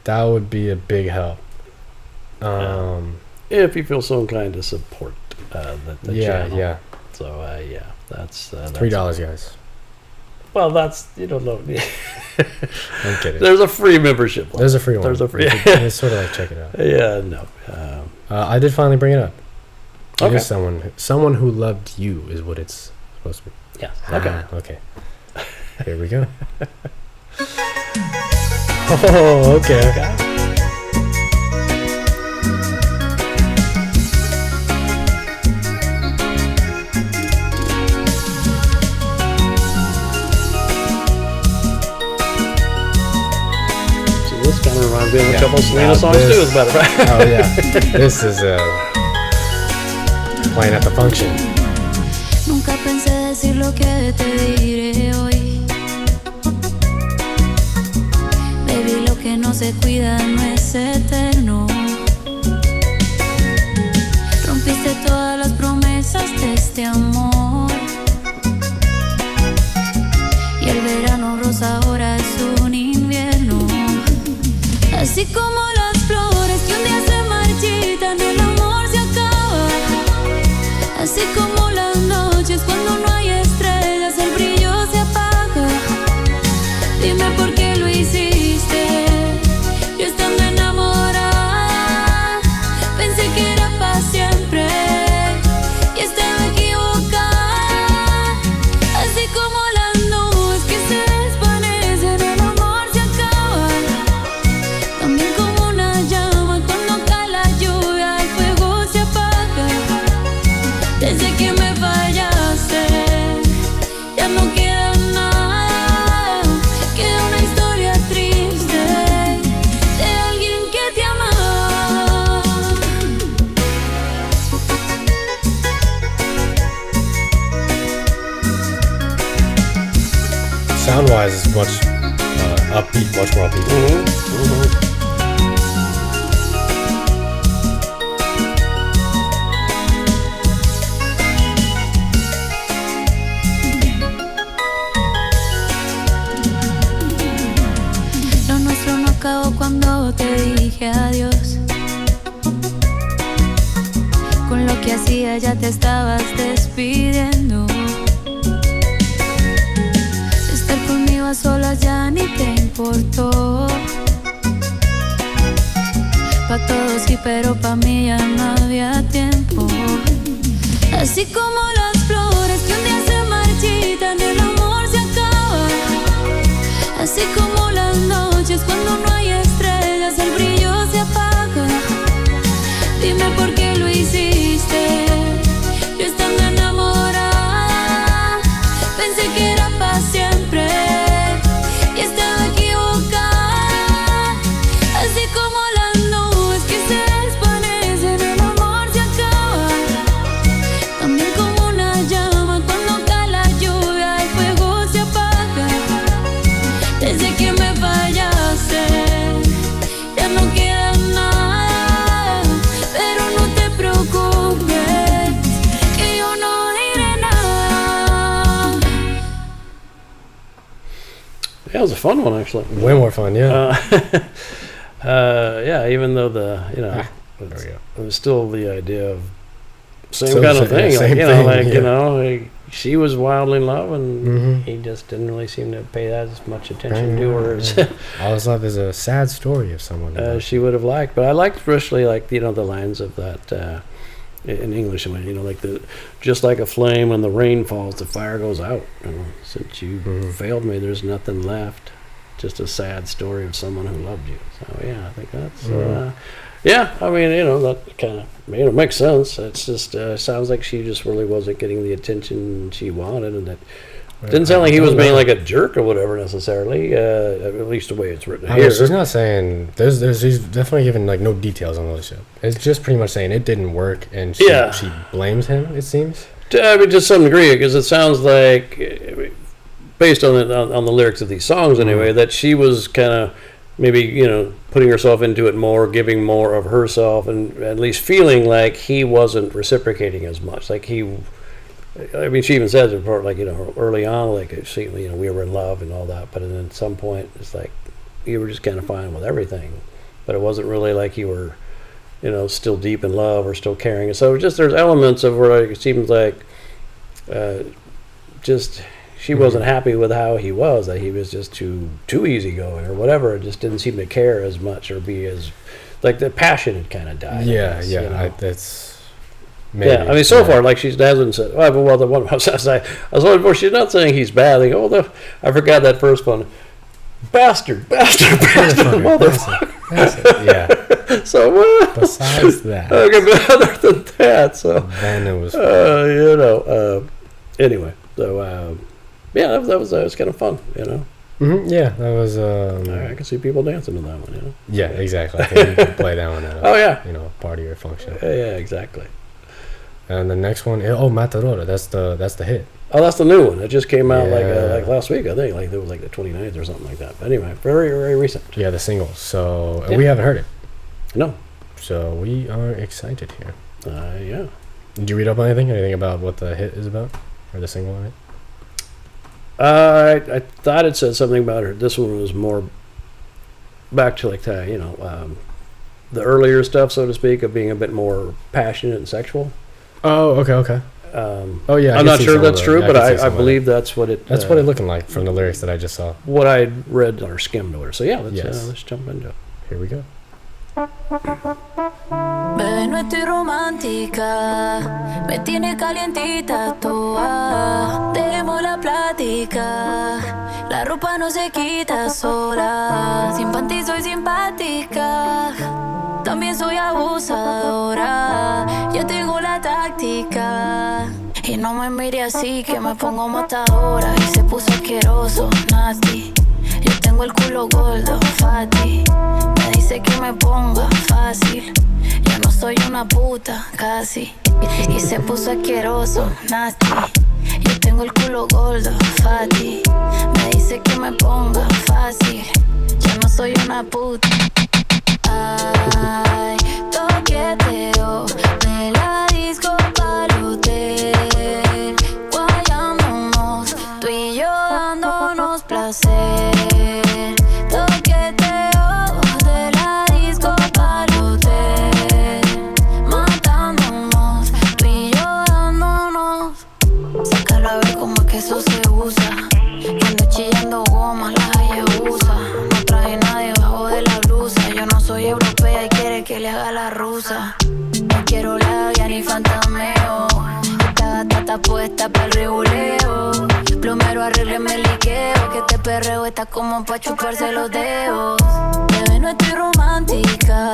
that would be a big help. If you feel so inclined to support the channel. Yeah. So that's $3, guys. Well, that's you don't know. I'm kidding. There's a free membership. There's a free one. It's sort of like check it out. Yeah, no. I did finally bring it up. Okay. It is someone who loved you is what it's supposed to be. Yeah. Okay. Okay. Here we go. Oh, okay. Reminds me of a couple of Selena songs too, as a matter of fact. Oh yeah, this is playing at the function. Nunca pensé decir lo que que te diré hoy. Baby, lo que no se cuida no es eterno. Rompiste todas las promesas de este amor. Y el verano rosa ahora es un invierno. Así como las flores que un día se marchitan, el amor se acaba. Así como las noches cuando no hay estrellas, el brillo se apaga. Dime por qué lo hiciste. Yo estando enamorada pensé que era para siempre y estaba equivocada. Así como las nubes que se desvanecen, el amor se acaba. También como una llama cuando cae la lluvia, el fuego se apaga. Desde que me fallaste ya no queda nada. Queda una historia triste de alguien que te amaba. Sound wise, it's much upbeat, much more upbeat. Lo nuestro no acabó cuando te dije adiós. Con lo que hacía ya te estabas despidiendo. Estar conmigo a solas ya ni te importó. Pa' todos sí, pero pa' mí ya no había tiempo. Así como las flores que un día se marchitan, el amor se acaba. Así como las noches cuando no hay estrellas, el brillo se apaga. Dime por qué lo hiciste. Yo estando enamorada pensé que era para siempre y estaba equivocada. Así como las nubes que se desvanecen, el amor se acaba. También como una llama cuando cae la lluvia, el fuego se apaga. Desde que me fallaste ya no queda nada. Pero no te preocupes que yo no diré nada. Yeah, it was a fun one actually. Way more fun, yeah. Yeah, even though There we go. it was still the idea of same Still kind of the thing. same Like, thing, like yeah. like, she was wildly in love, and Mhm. he just didn't really seem to pay that as much attention to her as All this love is a sad story of someone. she would have liked. But I liked especially like the lines of that in English, when like the just like a flame when the rain falls, the fire goes out. Since you failed me, there's nothing left. Just a sad story of someone who loved you. So yeah, I think that's yeah. I mean, that kind of makes sense. It's just sounds like she just really wasn't getting the attention she wanted, and that didn't sound like he was being like a jerk or whatever necessarily. At least the way it's written I here. mean, she's not saying he's definitely giving like no details on the relationship. It's just pretty much saying it didn't work, and she blames him. It seems. I mean, to some degree, because it sounds like, based on the lyrics of these songs anyway, that she was kind of maybe putting herself into it more, giving more of herself, and at least feeling like he wasn't reciprocating as much. Like I mean, she even says in part, like early on, like we were in love and all that, but then at some point it's like you were just kind of fine with everything, but it wasn't really like you were still deep in love or still caring. And so just there's elements of where it seems like just she wasn't happy with how he was, that he was just too easygoing or whatever. It just didn't seem to care as much or be as like the passion had kind of died. That's. Maybe. Yeah, I mean, so far, like she hasn't said. Well, the one I was wondering before, she's not saying he's bad. Like, I forgot that first one. Bastard, motherfucker. Yeah. So besides that, okay, but other than that, so then it was. Anyway, so yeah, that was kind of fun, Yeah, that was. I can see people dancing to that one, Yeah, exactly. I think you could play that one at a, party or function. Yeah, exactly. And the next one, MATADORA. That's the hit. Oh, that's the new one. It just came out Yeah. like last week, I think. Like it was like the 29th or something like that. But anyway, very, very recent. Yeah, the single. So Yeah. we haven't heard it. No. So we are excited here. Yeah. Did you read up on anything? Anything about what the hit is about? Or the single on it? I thought it said something about her. This one was more back to like the, the earlier stuff, so to speak, of being a bit more passionate and sexual. Oh, okay. Oh yeah, I'm not sure that's true, but I believe that's what it. That's what it looking like from the lyrics that I just saw. What I read or skimmed over. So yeah, Yes. Let's jump into it. Here we go. Bebé, no estoy romántica, me tiene calientita toda. Dejemos la plática, la ropa no se quita sola. Sin panty soy simpática, también soy abusadora. Yo tengo la táctica y no me mire así que me pongo matadora. Y se puso asqueroso, nasty. Yo tengo el culo gordo, fatty. Me dice que me ponga fácil. Yo no soy una puta, casi. Y se puso asqueroso, nasty. Yo tengo el culo gordo, fatty. Me dice que me ponga fácil. Yo no soy una puta. Ay, toqueteo de la disco pa'l hotel. Guayándonos, tú y yo dándonos placer. Toqueteo de la disco pa'l hotel. Matándonos, tú y yo dándonos. Sácalo a ver cómo es que eso se usa. Ando chillando goma, la Hayabusa. No traje nadie bajo de la blusa. Yo no soy europea y quiere que le haga la rusa. No quiero labia ni fantameo. Esta gata está puesta pa'l reguleo. Plomero, arrégleme el liqueo. Que este perreo está como pa' chuparse los dedos. Bebé, no estoy romántica,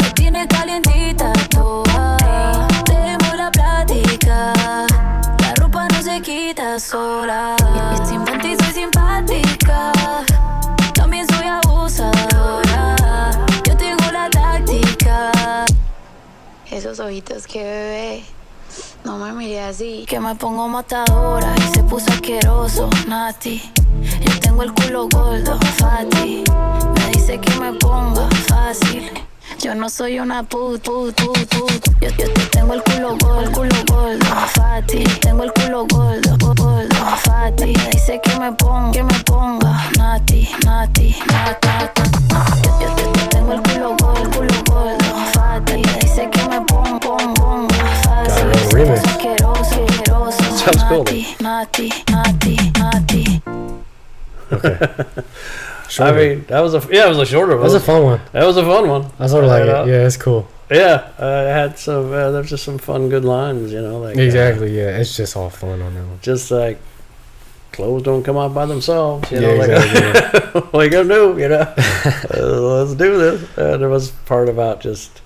me tiene calientita toda. Dejemos la plática, la ropa no se quita sola. Y sin panty soy simpática, también soy abusadora. Yo tengo la táctica. Esos ojitos que bebé, no me mire así, que me pongo matadora. Y se puso asqueroso, nasty. Yo tengo el culo gordo, fatty. Me dice que me ponga fácil. Yo no soy una put. Yo tengo el culo gordo, fatty. Tengo el culo gordo, fatty. Me dice que me ponga, nati. Yo tengo el culo gordo, fatty. Me dice que me ponga fácil. Remix. Asqueroso, Sounds cool. nati. Okay. I mean, it was a shorter one. That was a fun one. That was a fun one. I sort of like it. Yeah, it's cool. Yeah, I had some. There's just some fun, good lines. Like Exactly. Yeah, it's just all fun on that one. just like clothes don't come off by themselves. Yeah, exactly. What you gonna do? Let's do this. There was part about just.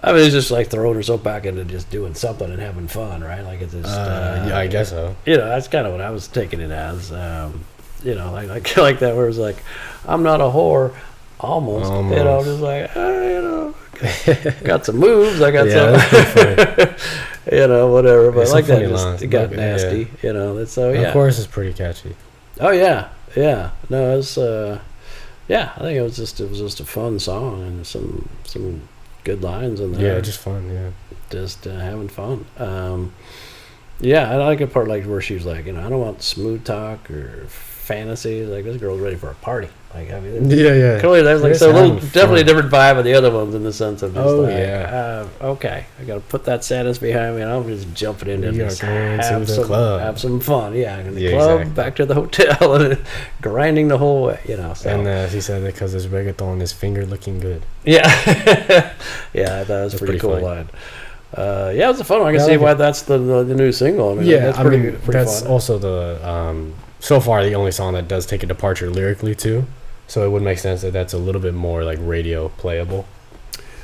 I mean, it's just like throwing herself back into just doing something and having fun, right? Like it's just. Yeah, I guess so. That's kind of what I was taking it as. Like that, where it's like, I'm not a whore, almost. Just like, got some moves. I got some, that's pretty funny. Whatever. But It's like some that, funny just, lines. it got Yeah. nasty. So yeah. Of course, it's pretty catchy. Oh yeah. No, it was. I think it was just a fun song and some good lines in there. Yeah, just fun. Yeah. Just having fun. I like a part like where she was like, I don't want smooth talk or fantasy. Like, this girl's ready for a party. Like, I mean, Yeah. clearly there's like It's so a little, having definitely a fun. different vibe of the other ones in the sense of just Okay, I gotta put that sadness behind me and I'm just jumping in and You are just going to have the some club. have some fun. Yeah, in the Yeah, club, exactly. back to the hotel, and grinding the whole way. So. And he said that because his reggaeton is finger looking good. Yeah, I thought it was a pretty cool funny. line. It was a fun one. I can Yeah, I see like why it. that's the new single. I mean, that's pretty that's fun. also the so far the only song that does take a departure lyrically too. So it would make sense that that's a little bit more like radio playable.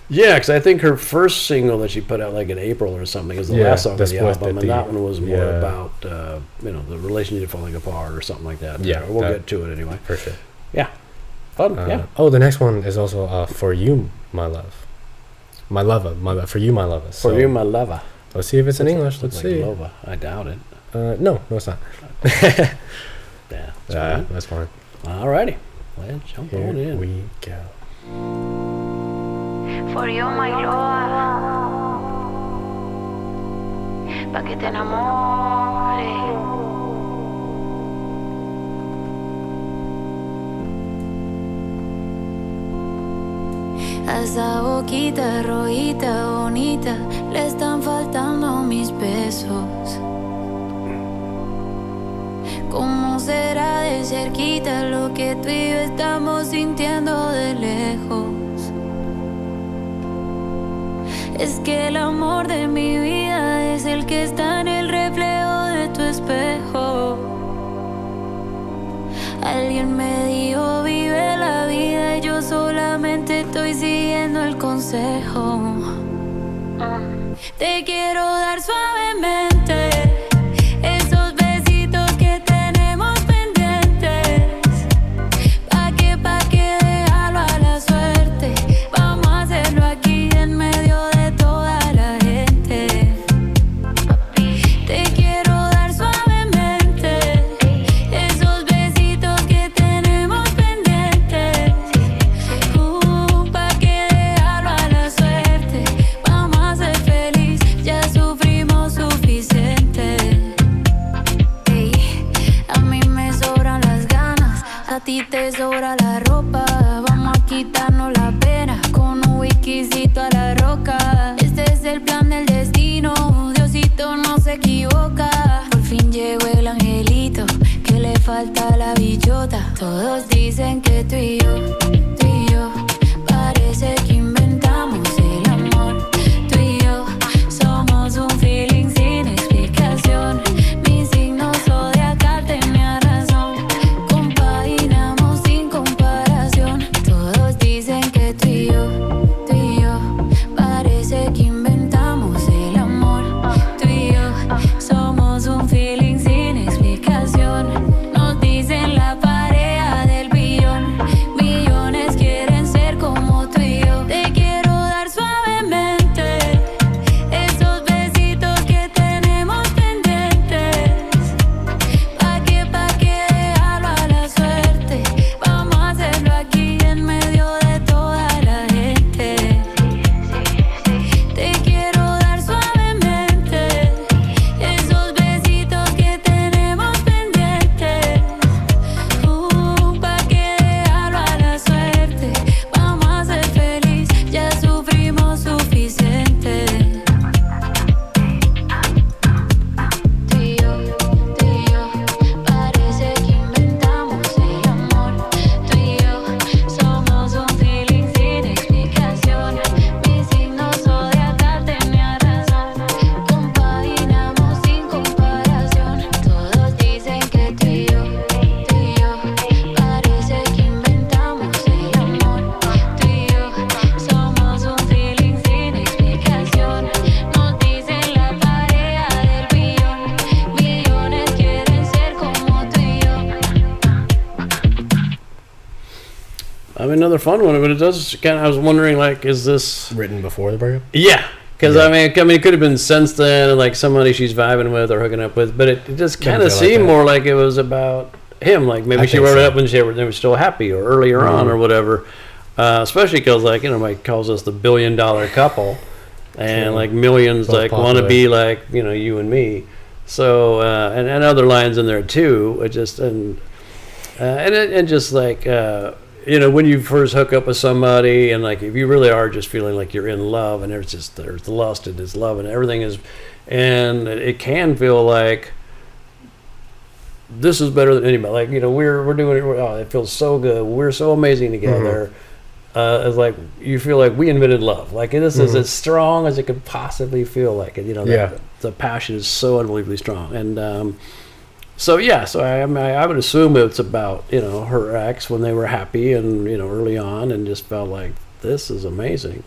Yeah, because I think her first single that she put out like in April or something is the last song of the Después, album, and that one was more yeah. about the relationship falling apart or something like that. Yeah, we'll get to it anyway. For sure. Yeah, fun. Oh, the next one is also For You, My Love. For You, My Lover. For You, My Lover. Let's see if it's in English. Let's Like see. Lova. I doubt it. No, it's not. Yeah, That's fine. Alrighty, let's jump Here on in. we go. For you, my lova, pa' que te enamores. A esa boquita rojita bonita le están faltando mis besos. ¿Cómo será de cerquita lo que tú y yo estamos sintiendo de lejos? Es que el amor de mi vida es el que está en el reflejo de tu espejo. Alguien me dijo vive la vida y yo solamente estoy siguiendo el consejo. Te quiero dar suavemente esos besitos que tenemos pendientes. Pa' que dejarlo a la suerte. Vamos a hacerlo aquí en medio de toda la gente. Te quiero dar suavemente esos besitos que tenemos pendientes. Pa' que dejarlo a la suerte. Vamos a ser feliz, ya sufrimos suficiente. Ey, a mí me sobran las ganas, a ti te sobra la ropa. Vamos a quitarnos la pena con un whiskycito a la roca. Este es el plan del destino, Diosito no se equivoca. Por fin llegó el angelito, que le falta la bichota. Todos dicen que tú y yo, parece que inventamos el amor. Tú y yo somos un feeling sin explicación. Mi signo zodiacal tenía razón, compaginamos sin comparación. Todos dicen que tú y yo, parece que inventamos el amor. Tú y yo somos un feeling sin explicación. Nos dicen la pareja del billón, millones quieren ser como tú y yo. Te quiero dar suavemente esos besitos que tenemos pendientes. Pa' que dejarlo a la suerte. Vamos a hacerlo aquí en medio de toda la gente. Te quiero dar suavemente esos besitos que tenemos pendientes. Pa' que dejarlo a la suerte. Vamos a ser feliz, ya sufrimos suficiente. Tú y yo, parece que inventamos el amor. Tú y yo somos un feeling sin explicación. Mi signo zodiacal tenía razón, compaginamos sin comparación. Todos dicen que tú y yo, parece que inventamos el amor. Tú y yo somos un feeling sin explicación. Nos dicen la pareja del billón, millones quieren ser como tú y yo. I mean, another fun one, but it does kind of. I was wondering, like, is this? Written before the breakup? Yeah, because Yeah. I mean, it could have been since then, and like somebody she's vibing with or hooking up with, but it just kind of feel like seemed that. more like it was about him. Like maybe I she think wrote it so. up when they were still happy or earlier on or whatever. Especially because, like, you know, Mike calls us the $1 billion couple, and True. like millions Both like want to popular. be like, you know, you and me. So and other lines in there too. It just and just like you know, when you first hook up with somebody, and like if you really are just feeling like you're in love, and there's lust and there's love and everything is, and it can feel like this is better than anybody. Like, you know, we're doing it. Oh, it feels so good. We're so amazing together. It's like you feel like we invented love. Like this is as strong as it could possibly feel like it. You know, Yeah. the passion is so unbelievably strong. And so yeah, so I would assume it's about, you know, her ex when they were happy and, you know, early on, and just felt like this is amazing.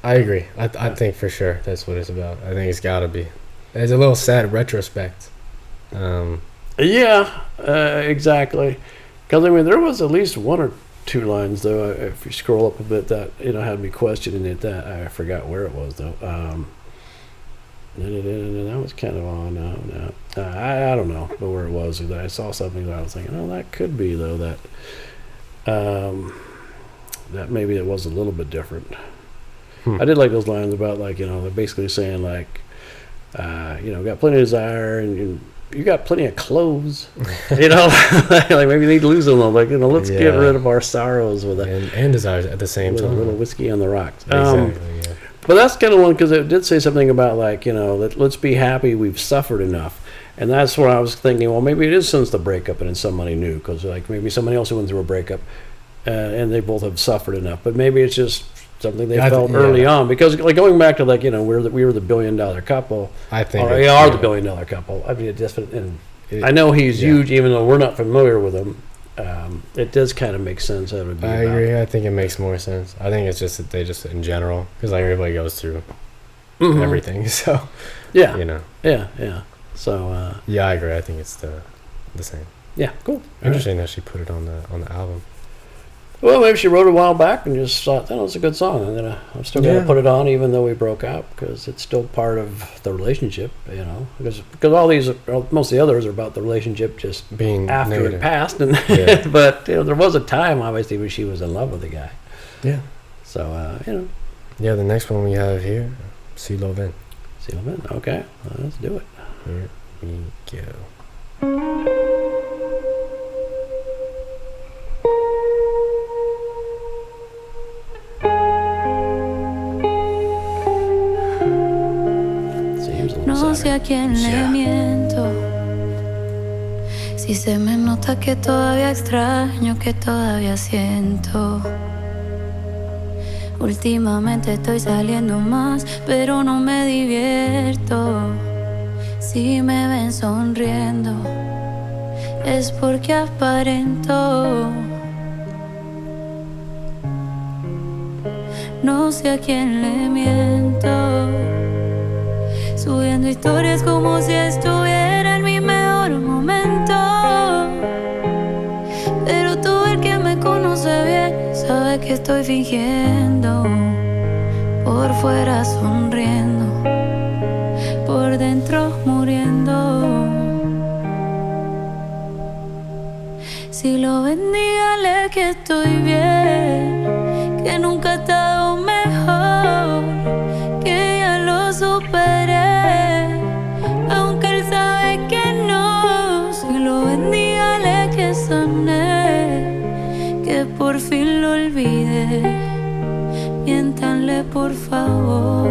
I agree. I think for sure that's what it's about. I think it's got to be. It's a little sad retrospect. Yeah, exactly. Because I mean, there was at least one or two lines though. If you scroll up a bit, that, you know, had me questioning it. That I forgot where it was though. And that was kind of on. No. I don't know where it was. I saw something that I was thinking, oh, that could be, though, that maybe it was a little bit different. I did like those lines about, like, you know, they're basically saying, like, you know, got plenty of desire and you got plenty of clothes, you know, like maybe you need to lose them, like, you know, let's get rid of our sorrows with it. And desires at the same time. A little whiskey on the rocks. Exactly, yeah. But that's kind of one, because it did say something about, like, you know, let's be happy we've suffered enough. And that's where I was thinking, well, maybe it is since the breakup and it's somebody new, because, like, maybe somebody else who went through a breakup and they both have suffered enough. But maybe it's just something they felt early on, because, like, going back to, like, you know, we were the $1 billion couple. I think we are the $1 billion couple. I mean, it just, and I know he's huge, even though we're not familiar with him. It does kind of make sense. That it would be I agree. I think it makes more sense. I think it's just that they just, in general, because, like, everybody goes through everything. So yeah, you know, yeah. So yeah, I agree. I think it's the same. Yeah, cool. Interesting that she put it on the album. Well, maybe she wrote it a while back and just thought, that was a good song. I'm still going to put it on even though we broke up, because it's still part of the relationship, you know. Because most of the others are about the relationship just being after negative. It passed. And but, you know, there was a time, obviously, when she was in love with the guy. Yeah. So, you know. Yeah, the next one we have here, See Lovin'. See Lovin', okay. Well, let's do it. Here we go. No sé a quién le miento, si se me nota que todavía extraño, que todavía siento. Últimamente estoy saliendo más, pero no me divierto. Si me ven sonriendo, es porque aparento. No sé a quién le miento, subiendo historias como si estuviera en mi mejor momento. Pero tú, el que me conoce bien, sabe que estoy fingiendo. Por fuera sonriendo, por dentro muriendo. Si lo ven, dígale que estoy bien, que nunca he estado mejor, que ya lo superé, aunque él sabe que no. Si lo ven, dígale que sané, que por fin lo olvidé. Miéntanle, por favor.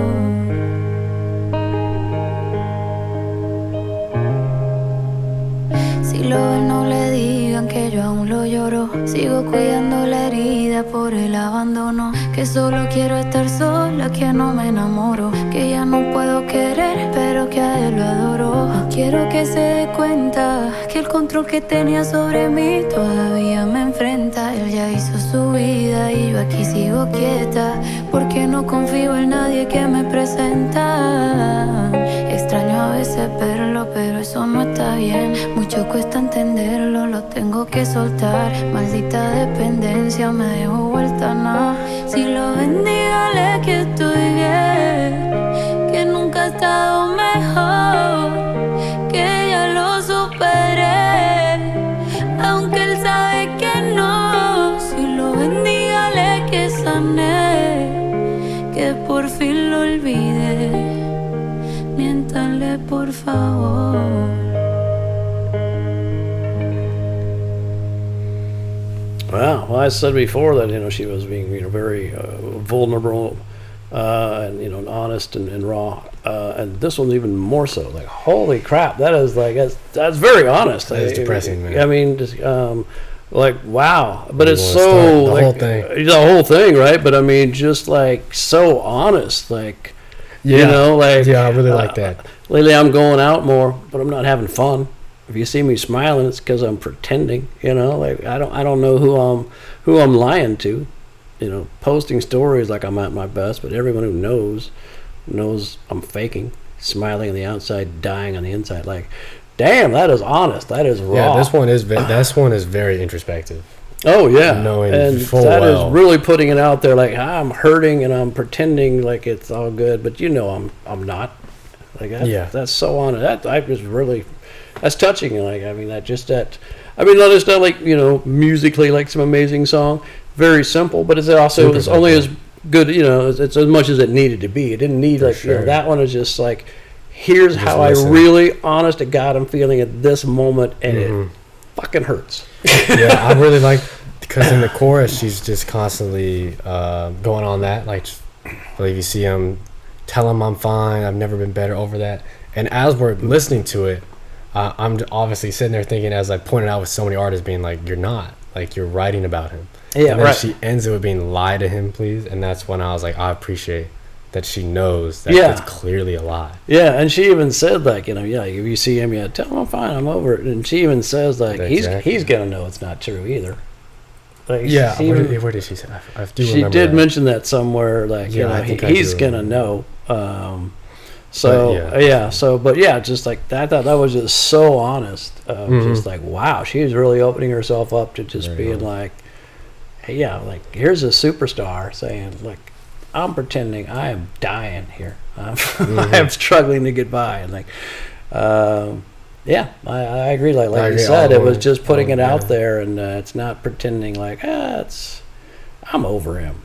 Si lo ven, no le digan que yo aún lo lloro. Sigo cuidando la herida por el abandono, que solo quiero estar sola, que no me enamoro, que ya no puedo querer, pero que a él lo adoro. Quiero que se dé cuenta que el control que tenía sobre mí todavía me enfrenta. Él ya hizo su vida y yo aquí sigo quieta, porque no confío en nadie que me presenta. Extraño a veces verlo, pero eso no está bien. Mucho cuesta entenderlo, lo tengo que soltar. Maldita dependencia, me dejo vuelta nada. Si lo ven, dígale que estoy bien, que nunca he estado mejor, que ya lo superé, aunque él sabe que no. Si lo ven, dígale que sané, que por fin lo olvidé. Miéntanle, por favor. Wow. Well, I said before that, you know, she was being, you know, very vulnerable and, you know, honest and raw. And this one's even more so. Like, holy crap, that is like, that's very honest. That is depressing, man. I mean, just, like, wow. But it's so, the like, whole thing. The whole thing, right? But I mean, just like so honest, like, you know, like, yeah, I really like that. Lately, I'm going out more, but I'm not having fun. If you see me smiling, it's because I'm pretending. You know, like I don't know who I'm lying to. You know, posting stories like I'm at my best, but everyone who knows I'm faking, smiling on the outside, dying on the inside. Like, damn, that is honest. That is raw. Yeah, this one is very introspective. Oh yeah, knowing and full that well. is really putting it out there. Like, I'm hurting and I'm pretending like it's all good, but you know I'm not. Like that's so honest. That I was really, that's touching. Like I mean, not like musically like some amazing song. Very simple, but it's also it's only as good. It's as much as it needed to be. It didn't need that one is just like, here's just how listen. I really, honest to God, I'm feeling at this moment, and it fucking hurts. Yeah, I really like, because in the chorus she's just constantly going on that, like I believe you see him, tell him I'm fine, I've never been better over that. And as we're listening to it, I'm obviously sitting there thinking, as I pointed out with so many artists, being like, you're not, like, you're writing about him. Yeah, and then she ends it with being, lie to him, please. And that's when I was like, I appreciate that she knows that it's clearly a lie. Yeah, and she even said, like, if you see him, tell him I'm fine, I'm over it. And she even says, like, he's gonna know it's not true either. Like, where did she say? I do she did that. Mention that somewhere, like, he's gonna know. Just like that. I thought that was just so honest. Just like, wow, she was really opening herself up to just being like, hey, like, here's a superstar saying, like, I'm pretending I am dying here. I'm struggling to get by, and like, I agree. Like you said, it was just putting it out there, and it's not pretending like I'm over him,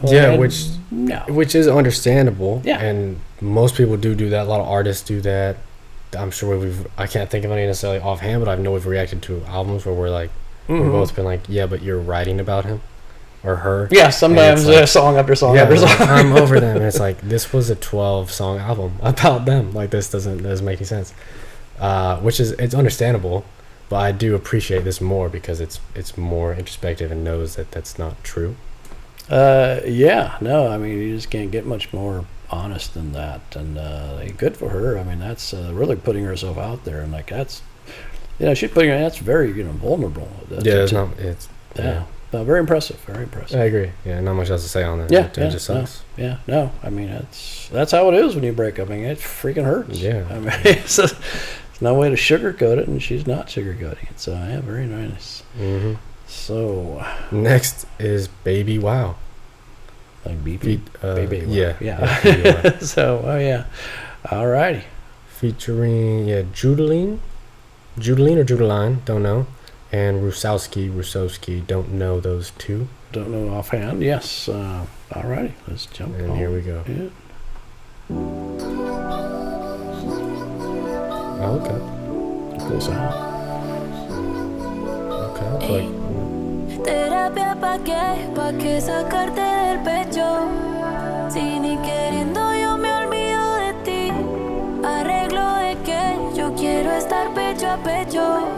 which is understandable. Yeah, and most people do that. A lot of artists do that. I'm sure I can't think of any necessarily offhand, but I know we've reacted to albums where we're like, we've both been like, yeah, but you're writing about him or her. Yeah, sometimes song after song after song. I'm over them, and it's like, this was a 12-song album about them. Like, this doesn't make any sense. It's understandable, but I do appreciate this more because it's more introspective and knows that that's not true. No, I mean, you just can't get much more honest than that, and good for her. I mean, that's really putting herself out there, and like that's, she's putting that's very vulnerable. Very impressive. Very impressive. I agree. Yeah, not much else to say on that. It just sucks. No. I mean, that's how it is when you break up. I mean, it freaking hurts. Yeah. I mean, there's no way to sugarcoat it, and she's not sugarcoating it. So very nice. Mm-hmm. So next is BbY WOW. Like BB. BbY WOW. Yeah. So alrighty. Featuring Judeline or Judeline, don't know. And Rusowski, don't know those two. Don't know offhand. Yes. Alrighty, let's jump. And here we go. Yeah. Oh, okay. Cool sound. Okay. Terapia pa' qué sacarte del pecho. Si ni queriendo yo me olvido de ti. Arreglo de que yo quiero estar pecho a pecho.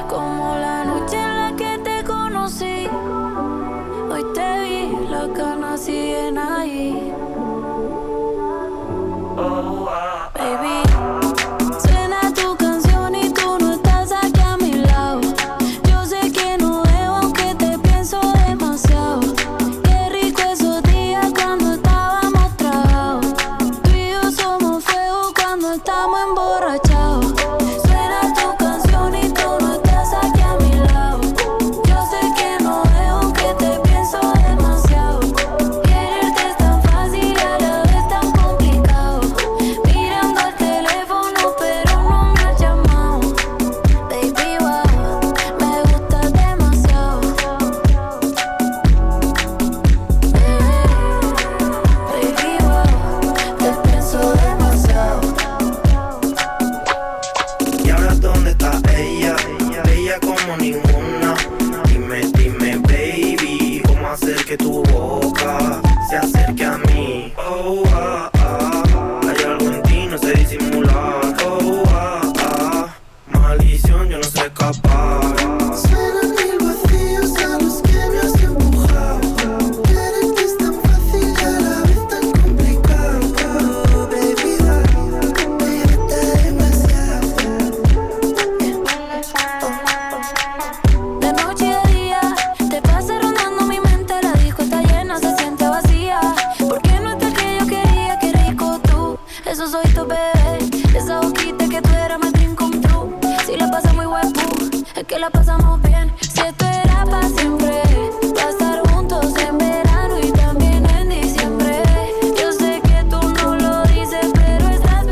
Como la noche en la que te conocí. Hoy te vi, las ganas siguen ahí. Baby, suena tu canción y tú no estás aquí a mi lado. Yo sé que no debo, aunque te pienso demasiado. Qué rico esos días cuando estábamos tragados. Tú y yo somos fuego cuando estamos emborrachados. Suena tu canción y tú no estás aquí a mi lado. Yo sé que no debo, aunque te pienso demasiado. Quererte es tan fácil y a la vez tan complicado. Mirando el teléfono pero no me has llamado. Baby, wow, me gustas demasiado. Baby, wow, te pienso demasiado. Y ahora dónde está ella, bella como ninguna. Dime baby, ¿cómo hacer que tu boca se acerque a mí? Oh, hay algo en ti, no sé disimular. Oh, maldición, yo no sé escapar. Suenan mil vacíos a los que me has empujado. Quererte es tan fácil y a la vez tan complicado. Oh, baby, me gusta demasiado. De noche y de día, te pasa rondando mi mente. La disco está llena, se siente vacía. ¿Por qué no estás que yo quería? Qué rico tú, eso soy tu bebé. Esa boquita que tú eras me dream come true. Si la pasamos igual es que la pasamos bien. Si esto era para siempre, para estar juntos en verano y también en diciembre. Yo sé que tú no lo dices, pero estás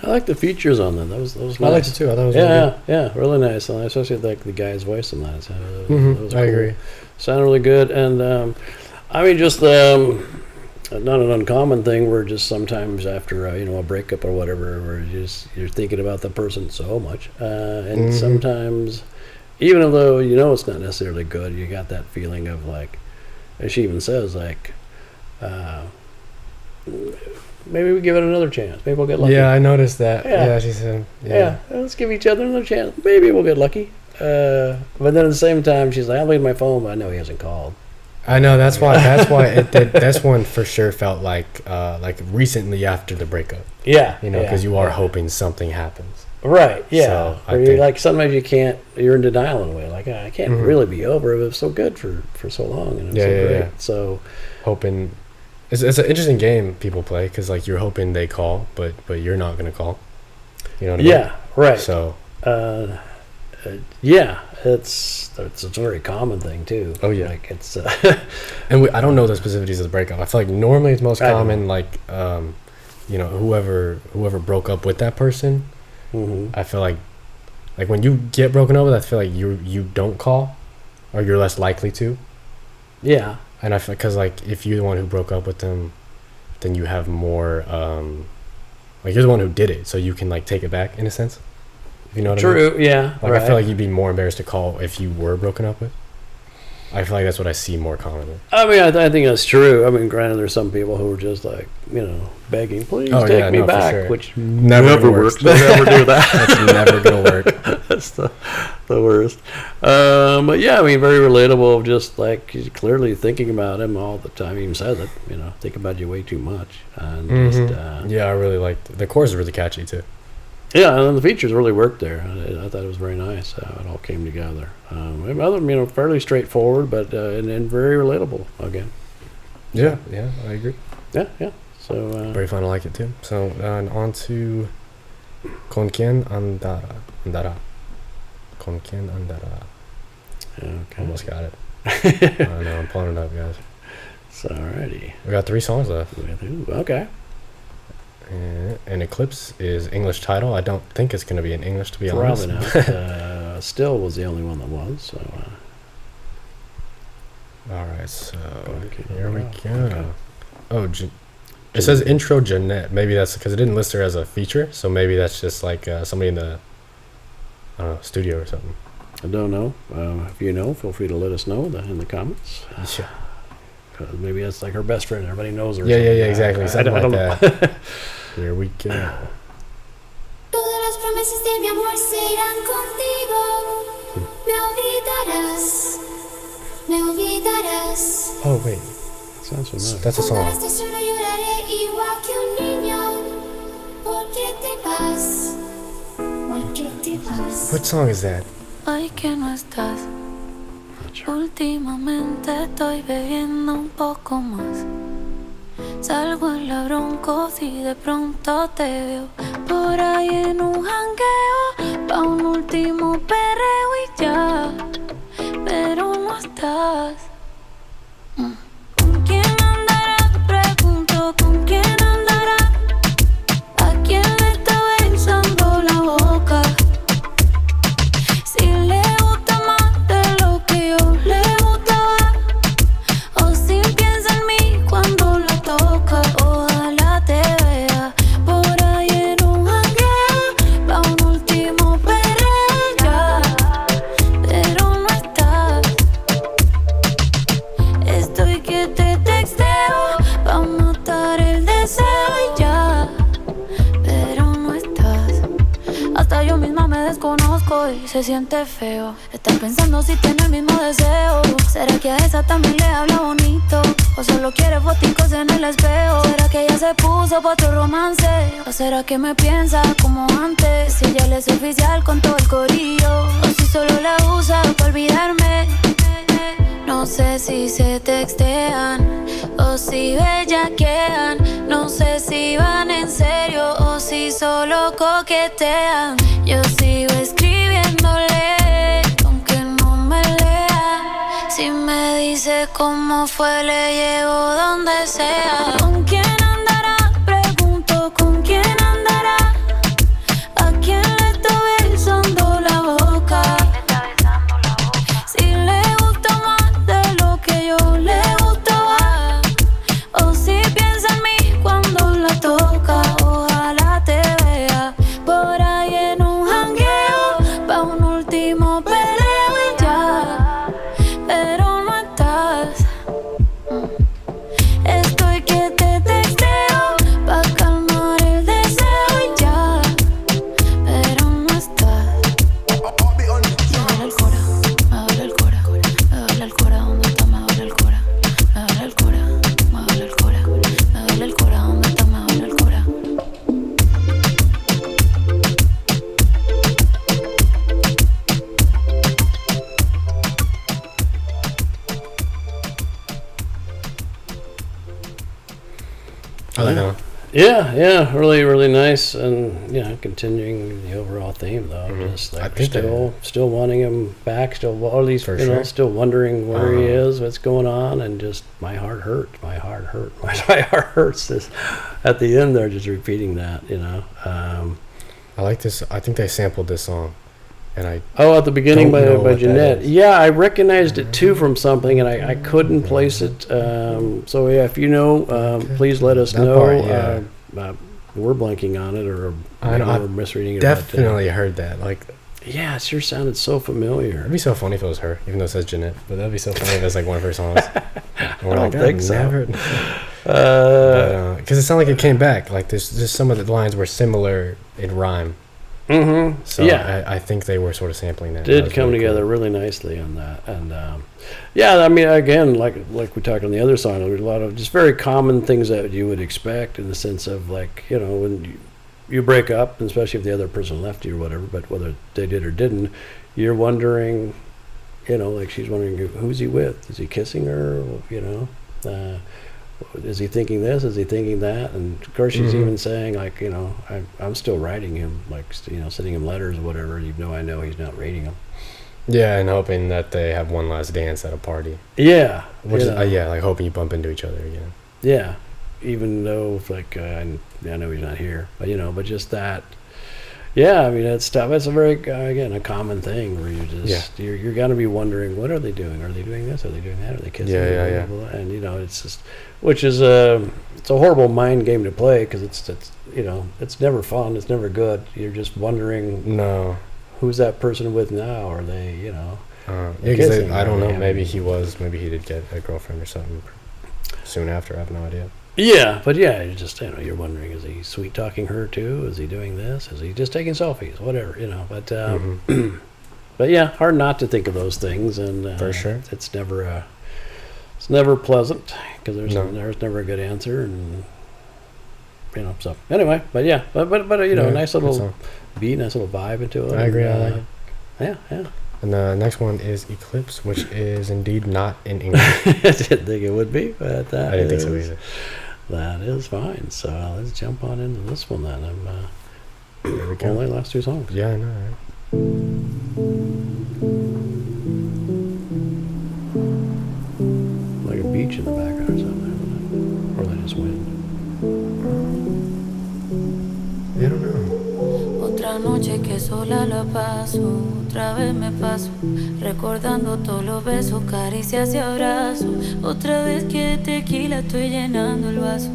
I like the features on that. That was nice. I liked it too. I thought it was really good. Yeah, really nice. And especially like the guy's voice on that. That was I agree. Sounded really good. And I mean, just not an uncommon thing where just sometimes after a breakup or whatever, where you're thinking about the person so much, and sometimes even though it's not necessarily good, you got that feeling of like, as she even says, like, maybe we give it another chance. Maybe we'll get lucky. Yeah, I noticed that. Yeah, she said. Yeah, let's give each other another chance. Maybe we'll get lucky. But then at the same time, she's like, I'm looking at my phone, but I know he hasn't called. I know that's why that's one for sure felt like recently after the breakup. Yeah, because you are hoping something happens. Right. Yeah. So or you're like, sometimes you can't. You're in denial in a way. Like, I can't really be over it. It was so good for so long, and it was so great. Yeah. So hoping it's an interesting game people play because like you're hoping they call, but you're not gonna call. You know what I mean? Yeah. Right. So. Yeah, it's a very common thing too. Oh yeah, like it's and I don't know the specificities of the breakup. I feel like normally it's most common like whoever broke up with that person. I feel like when you get broken up with, I feel like you don't call, or you're less likely to. Yeah, and I feel because like if you're the one who broke up with them, then you have more like you're the one who did it, so you can like take it back in a sense. You know what I mean? True, yeah. Like, right. I feel like you'd be more embarrassed to call if you were broken up with. I feel like that's what I see more commonly. I mean, I think that's true. I mean, granted, there's some people who are just like, begging, please take me back, sure. which never works. They'll never do that. That's never going to work. That's the worst. But yeah, I mean, very relatable, just like he's clearly thinking about him all the time. He even says it, think about you way too much. And yeah, I really liked it. The chorus is really catchy too. Yeah, and the features really worked there. I thought it was very nice how it all came together. Fairly straightforward, but and very relatable again. Yeah, I agree. Yeah. So very fun. I like it too. So on to quién, andará. Quién, andará. Okay. Almost got it. I know. I'm pulling it up, guys. So alrighty. We got 3 songs left. Ooh, okay. And Eclipse is English title. I don't think it's going to be in English, to be honest. Probably not. Still was the only one that was. So. All right, so here we go. Okay. Oh, it says intro Jeanette. Maybe that's because it didn't list her as a feature, so maybe that's just like somebody in the studio or something. I don't know. If you know, feel free to let us know in the comments. Yeah. Maybe that's like her best friend. Everybody knows her. Yeah, exactly. Something I don't like know. that. Here we go. Todas las promesas de mi amor serán contigo. Me olvidarás. Oh wait, sounds familiar. That's a song. Cuando estés solo lloraré igual que un niño. Porque te vas. Porque te vas. What song is that? Hoy que no estás. Últimamente estoy bebiendo un poco más. Salgo en la bronco y de pronto te veo por ahí en un jangueo pa' un último perreo y ya, pero no estás. ¿Con quién andará? Pregunto ¿con quién andará? ¿A quién le está besando la boca? Si le gusta más de lo que yo le gustaba, o si piensa en mí cuando la toca. Ojalá te vea por ahí en un jangueo pa' un último perreo ya, pero no estás. Estoy que te texteo pa' matar el deseo y ya, pero no estás. Hasta yo misma me desconozco y se siente feo estar pensando si tiene el mismo deseo. ¿Será que a esa también le habla bonito? ¿O solo quiere foticos en el espejo? ¿Será que ella se puso pa' otro romance? ¿O será que me piensa como antes? Si ella le es oficial con todo el corillo, o si solo la usa pa' olvidarme. No sé si se textean o si bellaquean. No sé si van en serio o si solo coquetean. Yo sigo escribiéndole aunque no me lea. Si me dice cómo fue, le llevo donde sea. ¿Con quién andará? Pregunto ¿con quién andará? I like that one. Yeah, really, really nice, and continuing the overall theme though. Just like still wanting him back, still at least still wondering where he is, what's going on, and just my heart hurts. My heart hurts. This at the end, they're just repeating that. I like this. I think they sampled this song, and at the beginning by Jeanette. Yeah, I recognized it too from something, and I couldn't place it. So yeah, if you know, please let us know. We're blanking on it, or we're misreading it. Definitely heard that. Like, yeah, it sure sounded so familiar. It'd be so funny if it was her, even though it says Jeanette. But that'd be so funny if it's like one of her songs. I don't think so. Because it sounded like it came back. Like there's some of the lines were similar in rhyme. Mm-hmm. So yeah, I think they were sort of sampling that. Did come together really nicely on that, and I mean, again, like we talked on the other song, there's a lot of just very common things that you would expect in the sense of like when you break up, and especially if the other person left you or whatever, but whether they did or didn't, you're wondering, like she's wondering who's he with? Is he kissing her? Is he thinking this? Is he thinking that? And of course, she's even saying like, I'm still writing him, like, sending him letters or whatever. Even though I know he's not reading them. Yeah, and hoping that they have one last dance at a party. Yeah, which is like hoping you bump into each other again. Yeah, even though like I know he's not here, but but just that. Yeah, I mean it's tough. It's a very again a common thing where you just you're gonna be wondering what are they doing? Are they doing this? Are they doing that? Are they kissing? Yeah. Blah, blah, blah. And it's just which is it's a horrible mind game to play because it's it's never fun. It's never good. You're just wondering who's that person with now? Are they because I don't know. Maybe he did get a girlfriend or something soon after. I have no idea. Yeah, but you're just you're wondering, is he sweet talking her too? Is he doing this? Is he just taking selfies? Whatever, but but yeah, hard not to think of those things, and for sure, it's never pleasant because there's never a good answer, and so anyway, but nice little beat, nice little vibe into it. I agree. I like it. Yeah. And the next one is Eclipse, which is indeed not in English. I didn't think it would be, but I didn't think so either. That is fine. So let's jump on into this one then. Here we go. Only last two songs. Yeah, I know, right? Like a beach in the background or something. Or that just wind. I don't know. Otra noche que sola la paso, otra vez me paso, recordando todos los besos, caricias y abrazos. Otra vez que de tequila estoy llenando el vaso,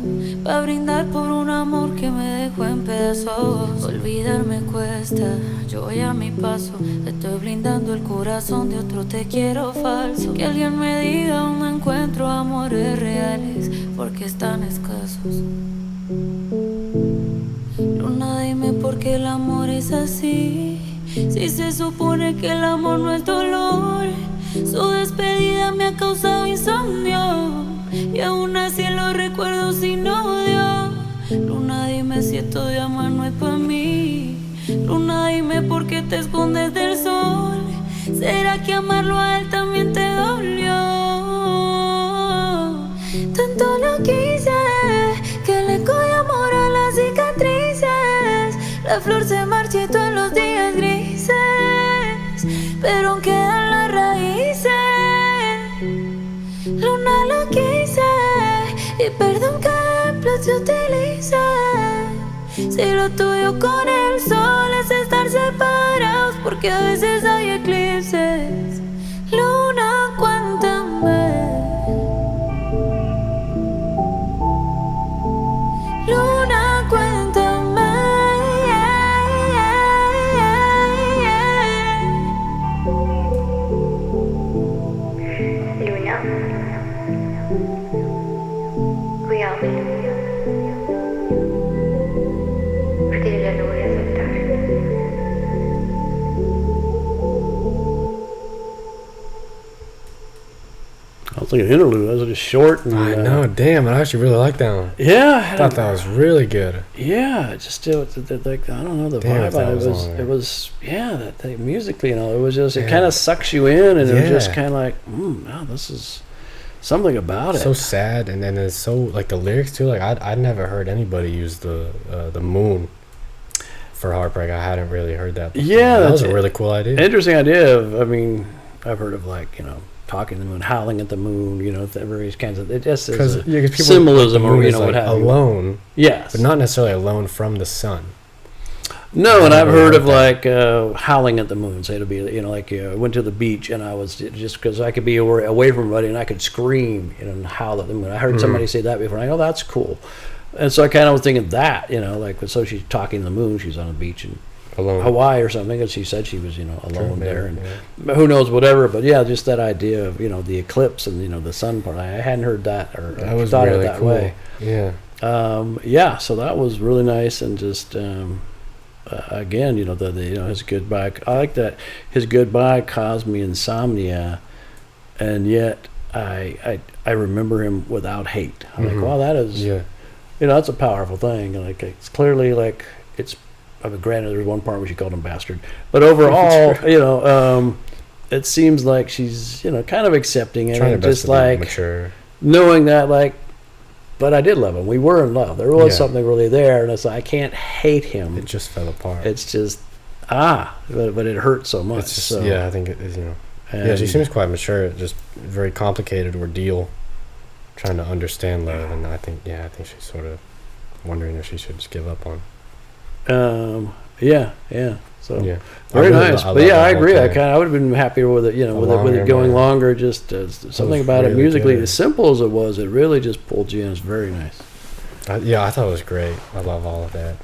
pa' brindar por un amor que me dejó en pedazos. Olvidarme cuesta, yo voy a mi paso, estoy blindando el corazón de otro te quiero falso. Que alguien me diga dónde encuentro amores reales, porque están escasos. Luna, dime por qué el amor es así. Si se supone que el amor no es dolor. Su despedida me ha causado insomnio y aún así lo recuerdo sin odio. Luna, dime si esto de amar no es para mí. Luna, dime por qué te escondes del sol. ¿Será que amarlo a él también te dolió? Tanto lo quise que le cogí amor a las cicatrices. La flor se marchitó en los días grises, pero aún quedan las raíces. Luna, lo quise y perdón que se utilice. Si lo tuyo con el sol es estar separados, porque a veces hay eclipses. Luna, cuéntame. Luna, cuéntame. Luna, cuidado, porque yo ya lo voy a soltar. I was like an interlude. That was just short. And, I know. Damn, I actually really like that one. Yeah, I thought that was really good. Yeah, it just like I don't know the Damn, vibe. It was that musically, it was just it kind of sucks you in, and it was just kind of like, wow, this is something about it. So sad, and then it's so like the lyrics too. Like I'd never heard anybody use the moon for heartbreak. I hadn't really heard that before. Yeah, that was a really cool idea. Interesting idea. I mean, I've heard of like talking to the moon, howling at the moon. Various kinds of. It just is symbolism, or what have you. Alone. Yes, but not necessarily alone from the sun. No, and I've heard of like howling at the moon. Say it'll be, I went to the beach and I was just because I could be away from everybody and I could scream, and howl at the moon. I heard somebody say that before. And I go, that's cool. And so I kind of was thinking that, so she's talking to the moon. She's on a beach in Hawaii or something, and she said she was, alone there, and who knows, whatever. But yeah, just that idea of the eclipse and the sun part. I hadn't heard that or that was thought really of it that cool. way. Yeah. So that was really nice, and just. Again, his goodbye. I like that his goodbye caused me insomnia, and yet I remember him without hate. I'm like, wow, that is, that's a powerful thing. Like it's clearly like it's. I mean, granted, there's one part where she called him bastard, but overall, it seems like she's kind of accepting it, and just like mature, knowing that like. But I did love him. We were in love. There was something really there, and it's like I can't hate him. It just fell apart. It's just but it hurt so much. Just, so. I think it is. Yeah, she seems quite mature. Just very complicated ordeal, trying to understand love, and I think she's sort of wondering if she should just give up on. So yeah, very nice. But I agree. I would have been happier with it. With it going longer. Just something about it musically, as simple as it was, it really just pulled you in. It's very nice. I thought it was great. I love all of that.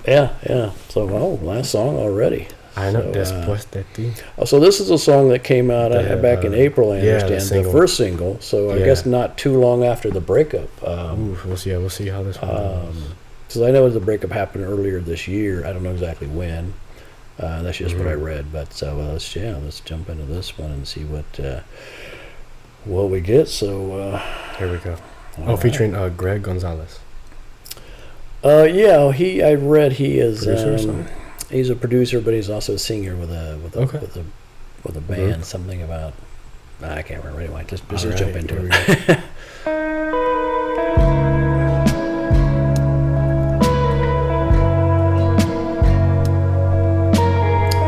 Yeah. So last song already. I know. Después de ti. So this is a song that came out back in April. I understand the first single. So I guess not too long after the breakup. We'll see how this one goes. Because I know the breakup happened earlier this year. I don't know exactly when. That's just what I read. But let's jump into this one and see what we get. So here we go. Featuring Greg Gonzalez. I read he is producer he's a producer, but he's also a singer with a band. Something about I can't remember. Anyway, just jump into it.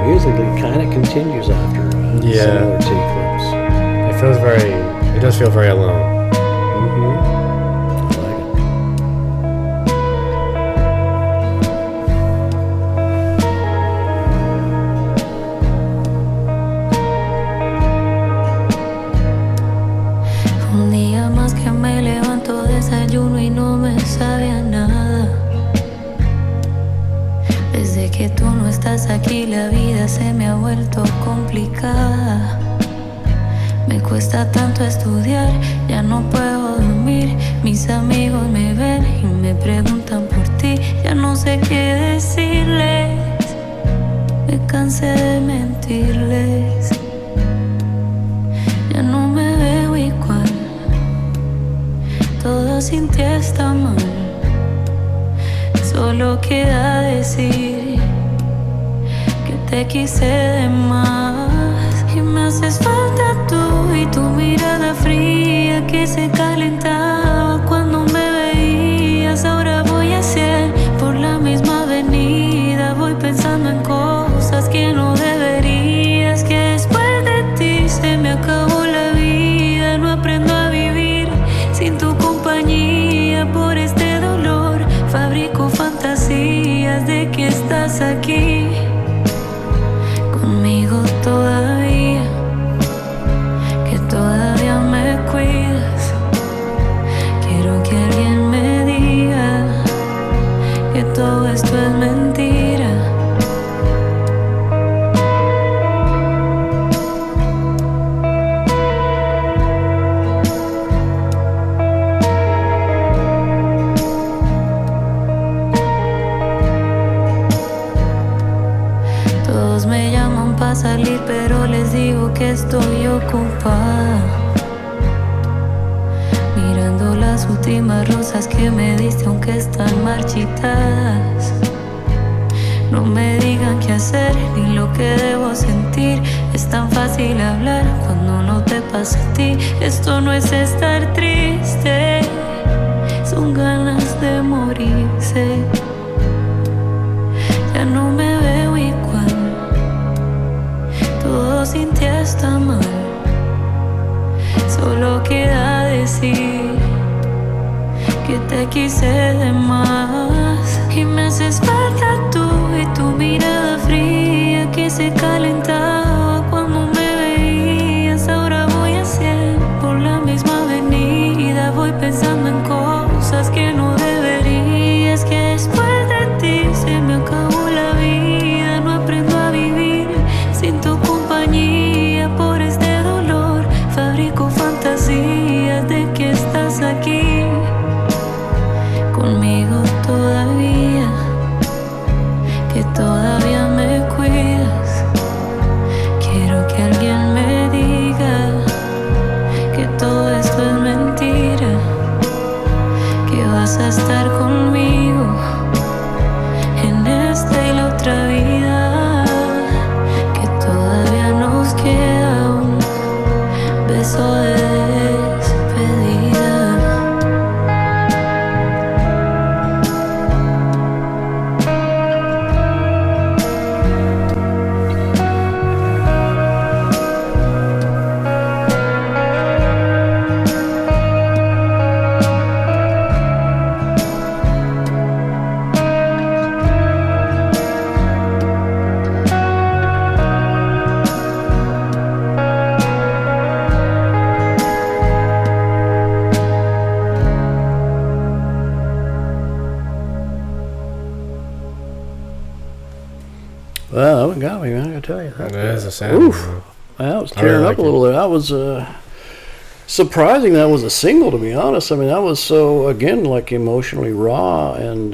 Musically, kind of continues after similar to Eclipse. It does feel very alone. I like it. Un día más que me levanto, desayuno y no me sabe a nada. Desde que tú no estás aquí, la vida se me ha vuelto complicada. Me cuesta tanto estudiar, ya no puedo dormir. Mis amigos me ven y me preguntan por ti. Ya no sé qué decirles, me cansé de mentirles. Ya no me veo igual, todo sin ti está mal. Solo queda decir que te quise de más. Y me haces falta tú y tu mirada fría que se calentaba cuando me veías. Ahora voy a 100 por la misma avenida. Voy pensando en cosas que no deberías. Que después de ti se me acabó la vida. No aprendo a vivir sin tu compañía. Por este dolor fabrico fantasías de que estás aquí conmigo todavía, que todavía me cuidas. Quiero que alguien me diga que todo esto es mentira. Todos me llaman para salir, pero les digo que estoy ocupada, mirando las últimas rosas que me diste, aunque están marchitas. No me digan qué hacer ni lo que debo sentir. Es tan fácil hablar cuando no te pasa a ti. Esto no es estar triste, son ganas de morirse. Ya no me veo igual, todo sin ti está mal. Solo queda decir que te quise de más. Y me haces falta tú y tu mirada fría que se calentaba cuando me veías. Ahora voy a 100 por la misma avenida. Voy pensando en cosas que no debería. Es que después de ti se me acabó la vida. No aprendo a vivir sin tu compañía. Por este dolor fabrico fantasías de que estás aquí conmigo todavía, que todavía me cuidas. Quiero que alguien me diga que todo esto es mentira, que vas a estar conmigo en esta y la otra vida, que todavía nos queda un beso de despedida. Well, that got me, man. I gotta tell you. That is a sound. Oof. I was tearing really up a little there. That was surprising. That was a single, to be honest. I mean, that was so, again, like emotionally raw and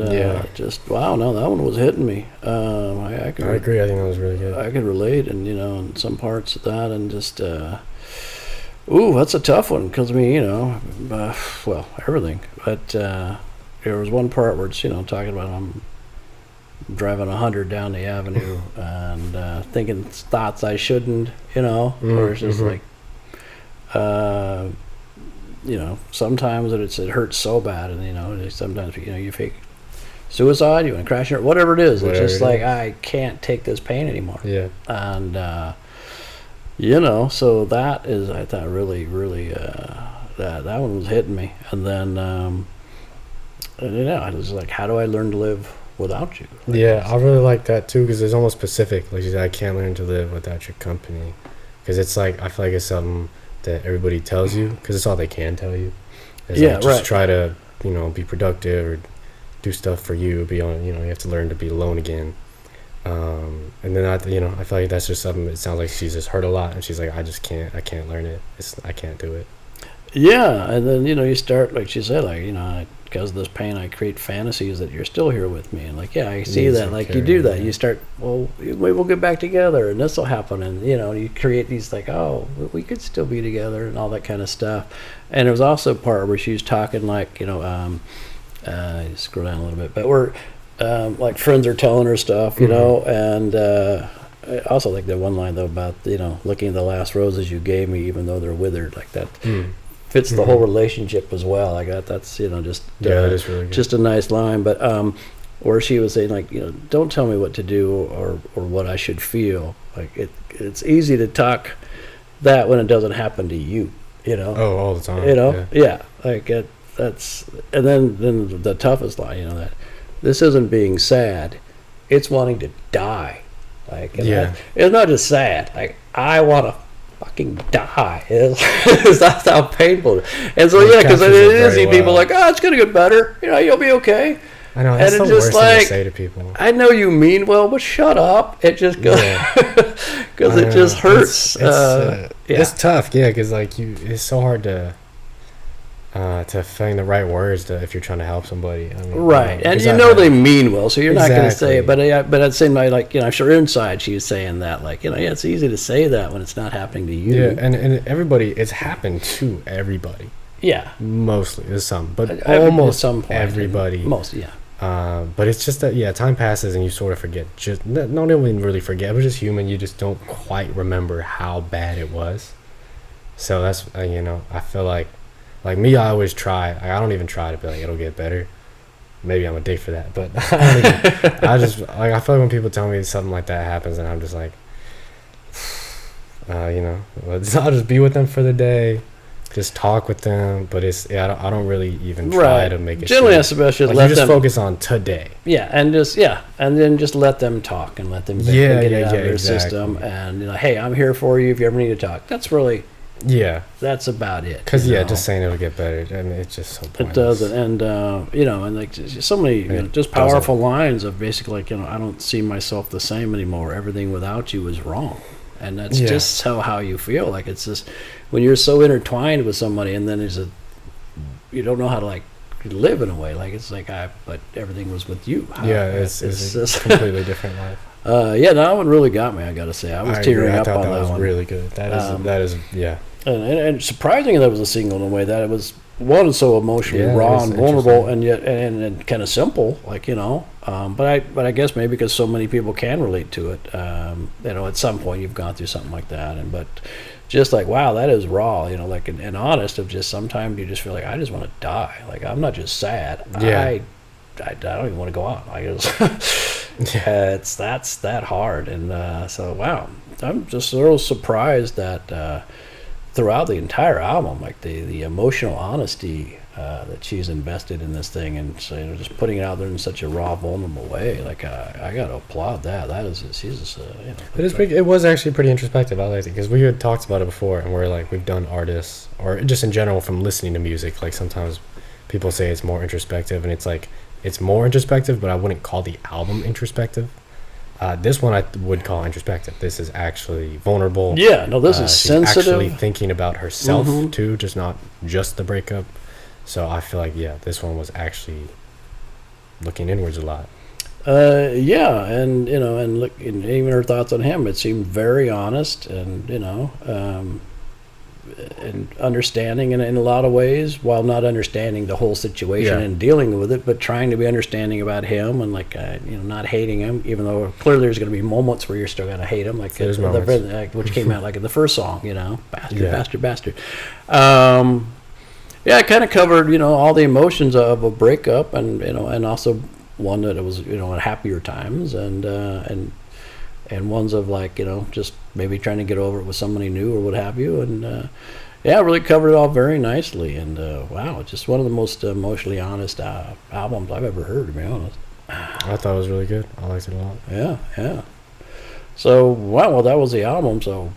just, wow, no, that one was hitting me. I agree. I think that was really good. I could relate, and, in some parts of that, and just, that's a tough one, because, I mean, well, everything. But there was one part where it's, talking about I'm driving 100 down the avenue and thinking thoughts I shouldn't, or it's just like, sometimes it hurts so bad, and sometimes you fake suicide, you want to crash it, whatever it is. It's just like, I can't take this pain anymore. Yeah. And so that is, I thought, really, really, that one was hitting me. And then I was like, how do I learn to live without you? I really like that too, because it's almost specific. Like you said, I can't learn to live without your company, because it's like, I feel like it's something that everybody tells you, because it's all they can tell you. It's like, just try to be productive or do stuff for you. Be on, you have to learn to be alone again. And then I feel like that's just something. It sounds like she's just hurt a lot, and she's like, I can't learn it. I can't do it. Yeah, and then you start, like she said, like because of this pain, I create fantasies that you're still here with me, and like, I see that, like, you do that. You start, well, maybe we'll get back together, and this will happen, and you create these, like, oh, we could still be together, and all that kind of stuff. And there was also a part where she was talking, like, scroll down a little bit, but we're like, friends are telling her stuff, and I also like that one line though about looking at the last roses you gave me, even though they're withered, like that. Fits the whole relationship as well. I got that's just that is really good. Just a nice line. But where she was saying, like, don't tell me what to do or what I should feel. Like it's easy to talk that when it doesn't happen to you. Oh, all the time. Yeah. Like that's, and then the toughest line. That this isn't being sad, it's wanting to die. Like it's not just sad. Like, I want to fucking die. That's how painful it is. And so because it is, people like, oh, it's gonna get better. You'll be okay. I know, that's and the it's just worst thing like, to say to people. I know you mean well, but shut up. It just goes because it just hurts. It's tough, because like it's so hard to find the right words if you're trying to help somebody. I mean, right, and they mean well, so you're not going to say it. But at the same time, like, I'm sure inside she was saying that, like, it's easy to say that when it's not happening to you. Yeah, and everybody, it's happened to everybody. Yeah, mostly there's some, but almost some point, everybody. Most, But it's just that, yeah, time passes and you sort of forget. Just not even really forget, but just human. You just don't quite remember how bad it was. So that's, I feel like me, I always try. I don't even try to be like, it'll get better. Maybe I'm a dick for that, but I just I feel like when people tell me something like that happens, and I'm just like, I'll just be with them for the day. Just talk with them, but I don't really even try to make it. Generally, that's the best. Just let them focus on today. Yeah, and then just let them talk and let them get it out of their system. And hey, I'm here for you if you ever need to talk. That's really that's about it. Because just saying it'll get better, I mean, it's just so pointless. It doesn't, and and like so many just powerful lines of basically like I don't see myself the same anymore. Everything without you is wrong. And that's just so how you feel. Like it's just when you're so intertwined with somebody, and then you don't know how to like live in a way. Like it's like but everything was with you. It's just a completely different life. That one really got me. I got to say, I was tearing up on that one. That was really good. That is. And surprisingly, that was a single in a way that it was one so emotionally raw and vulnerable, and yet and kind of simple, like but I guess maybe because so many people can relate to it. At some point you've gone through something like that, but just like wow, that is raw. Like and honest of just sometimes you just feel like I just want to die. Like I'm not just sad. I don't even want to go out. I just that's that hard, and so wow, I'm just a little surprised that. Throughout the entire album, like the emotional honesty that she's invested in this thing, and so just putting it out there in such a raw, vulnerable way, like I gotta applaud that. That is, she's just, It was actually pretty introspective. I liked it because we had talked about it before, and we're like we've done artists or just in general from listening to music. Like sometimes people say it's more introspective, and it's like it's more introspective, but I wouldn't call the album introspective. This one I would call introspective. This is actually vulnerable. Yeah, no, this is sensitive. Actually thinking about herself too, just not just the breakup. So I feel like this one was actually looking inwards a lot. And and look, and even her thoughts on him. It seemed very honest, and and understanding in a lot of ways, while not understanding the whole situation and dealing with it, but trying to be understanding about him and like not hating him, even though clearly there's going to be moments where you're still going to hate him, like which came out like in the first song, bastard. It kind of covered all the emotions of a breakup, and and also one that it was at happier times, and ones of like just maybe trying to get over it with somebody new or what have you, and really covered it all very nicely, and wow, just one of the most emotionally honest albums I've ever heard, to be honest. I thought it was really good. I liked it a lot. Yeah. So wow, well that was the album, so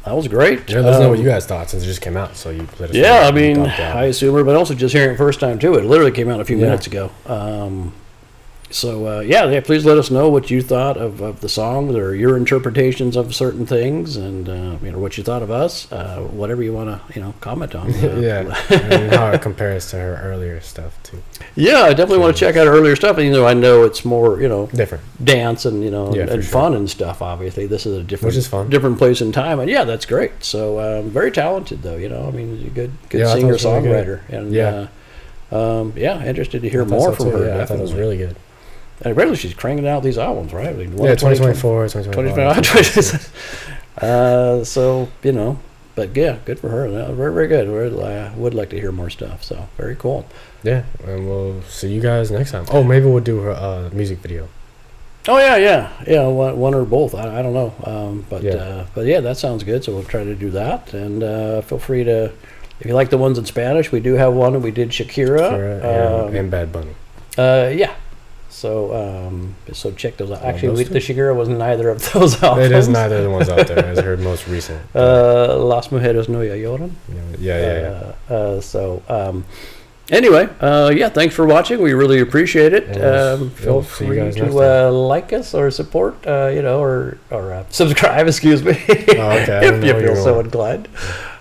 that was great. Yeah, let us know what you guys thought since it just came out. So you let us know. Yeah, I mean, I assume her, but also just hearing it first time too. It literally came out a few minutes ago. So please let us know what you thought of the songs or your interpretations of certain things, and what you thought of us. Whatever you want to comment on. And how it compares to her earlier stuff too. Yeah, I definitely want to check out her earlier stuff. And I know it's more different dance and and fun and stuff. Obviously, this is a different, which is fun, different place and time, and that's great. So very talented though. I mean, he's a good singer songwriter, really, and interested to hear more from her. I thought it was really good. And really, she's cranking out these albums, right? 2024, 2025. So, but yeah, good for her. Very, very good. I would like to hear more stuff. So, very cool. Yeah, and we'll see you guys next time. Oh, maybe we'll do her music video. Oh, yeah. One or both. I don't know. But that sounds good. So, we'll try to do that. And feel free to, if you like the ones in Spanish, we do have one. We did Shakira. And Bad Bunny. Yeah. So check those out. Actually, the Shakira was neither of those albums. It is neither of the ones out there. It's her most recent. Las Mujeres No Lloran. Yeah. Anyway, thanks for watching. We really appreciate it. Feel free to like us or support, or subscribe. Excuse me, if you feel so inclined.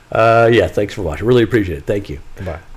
Thanks for watching. Really appreciate it. Thank you. Bye.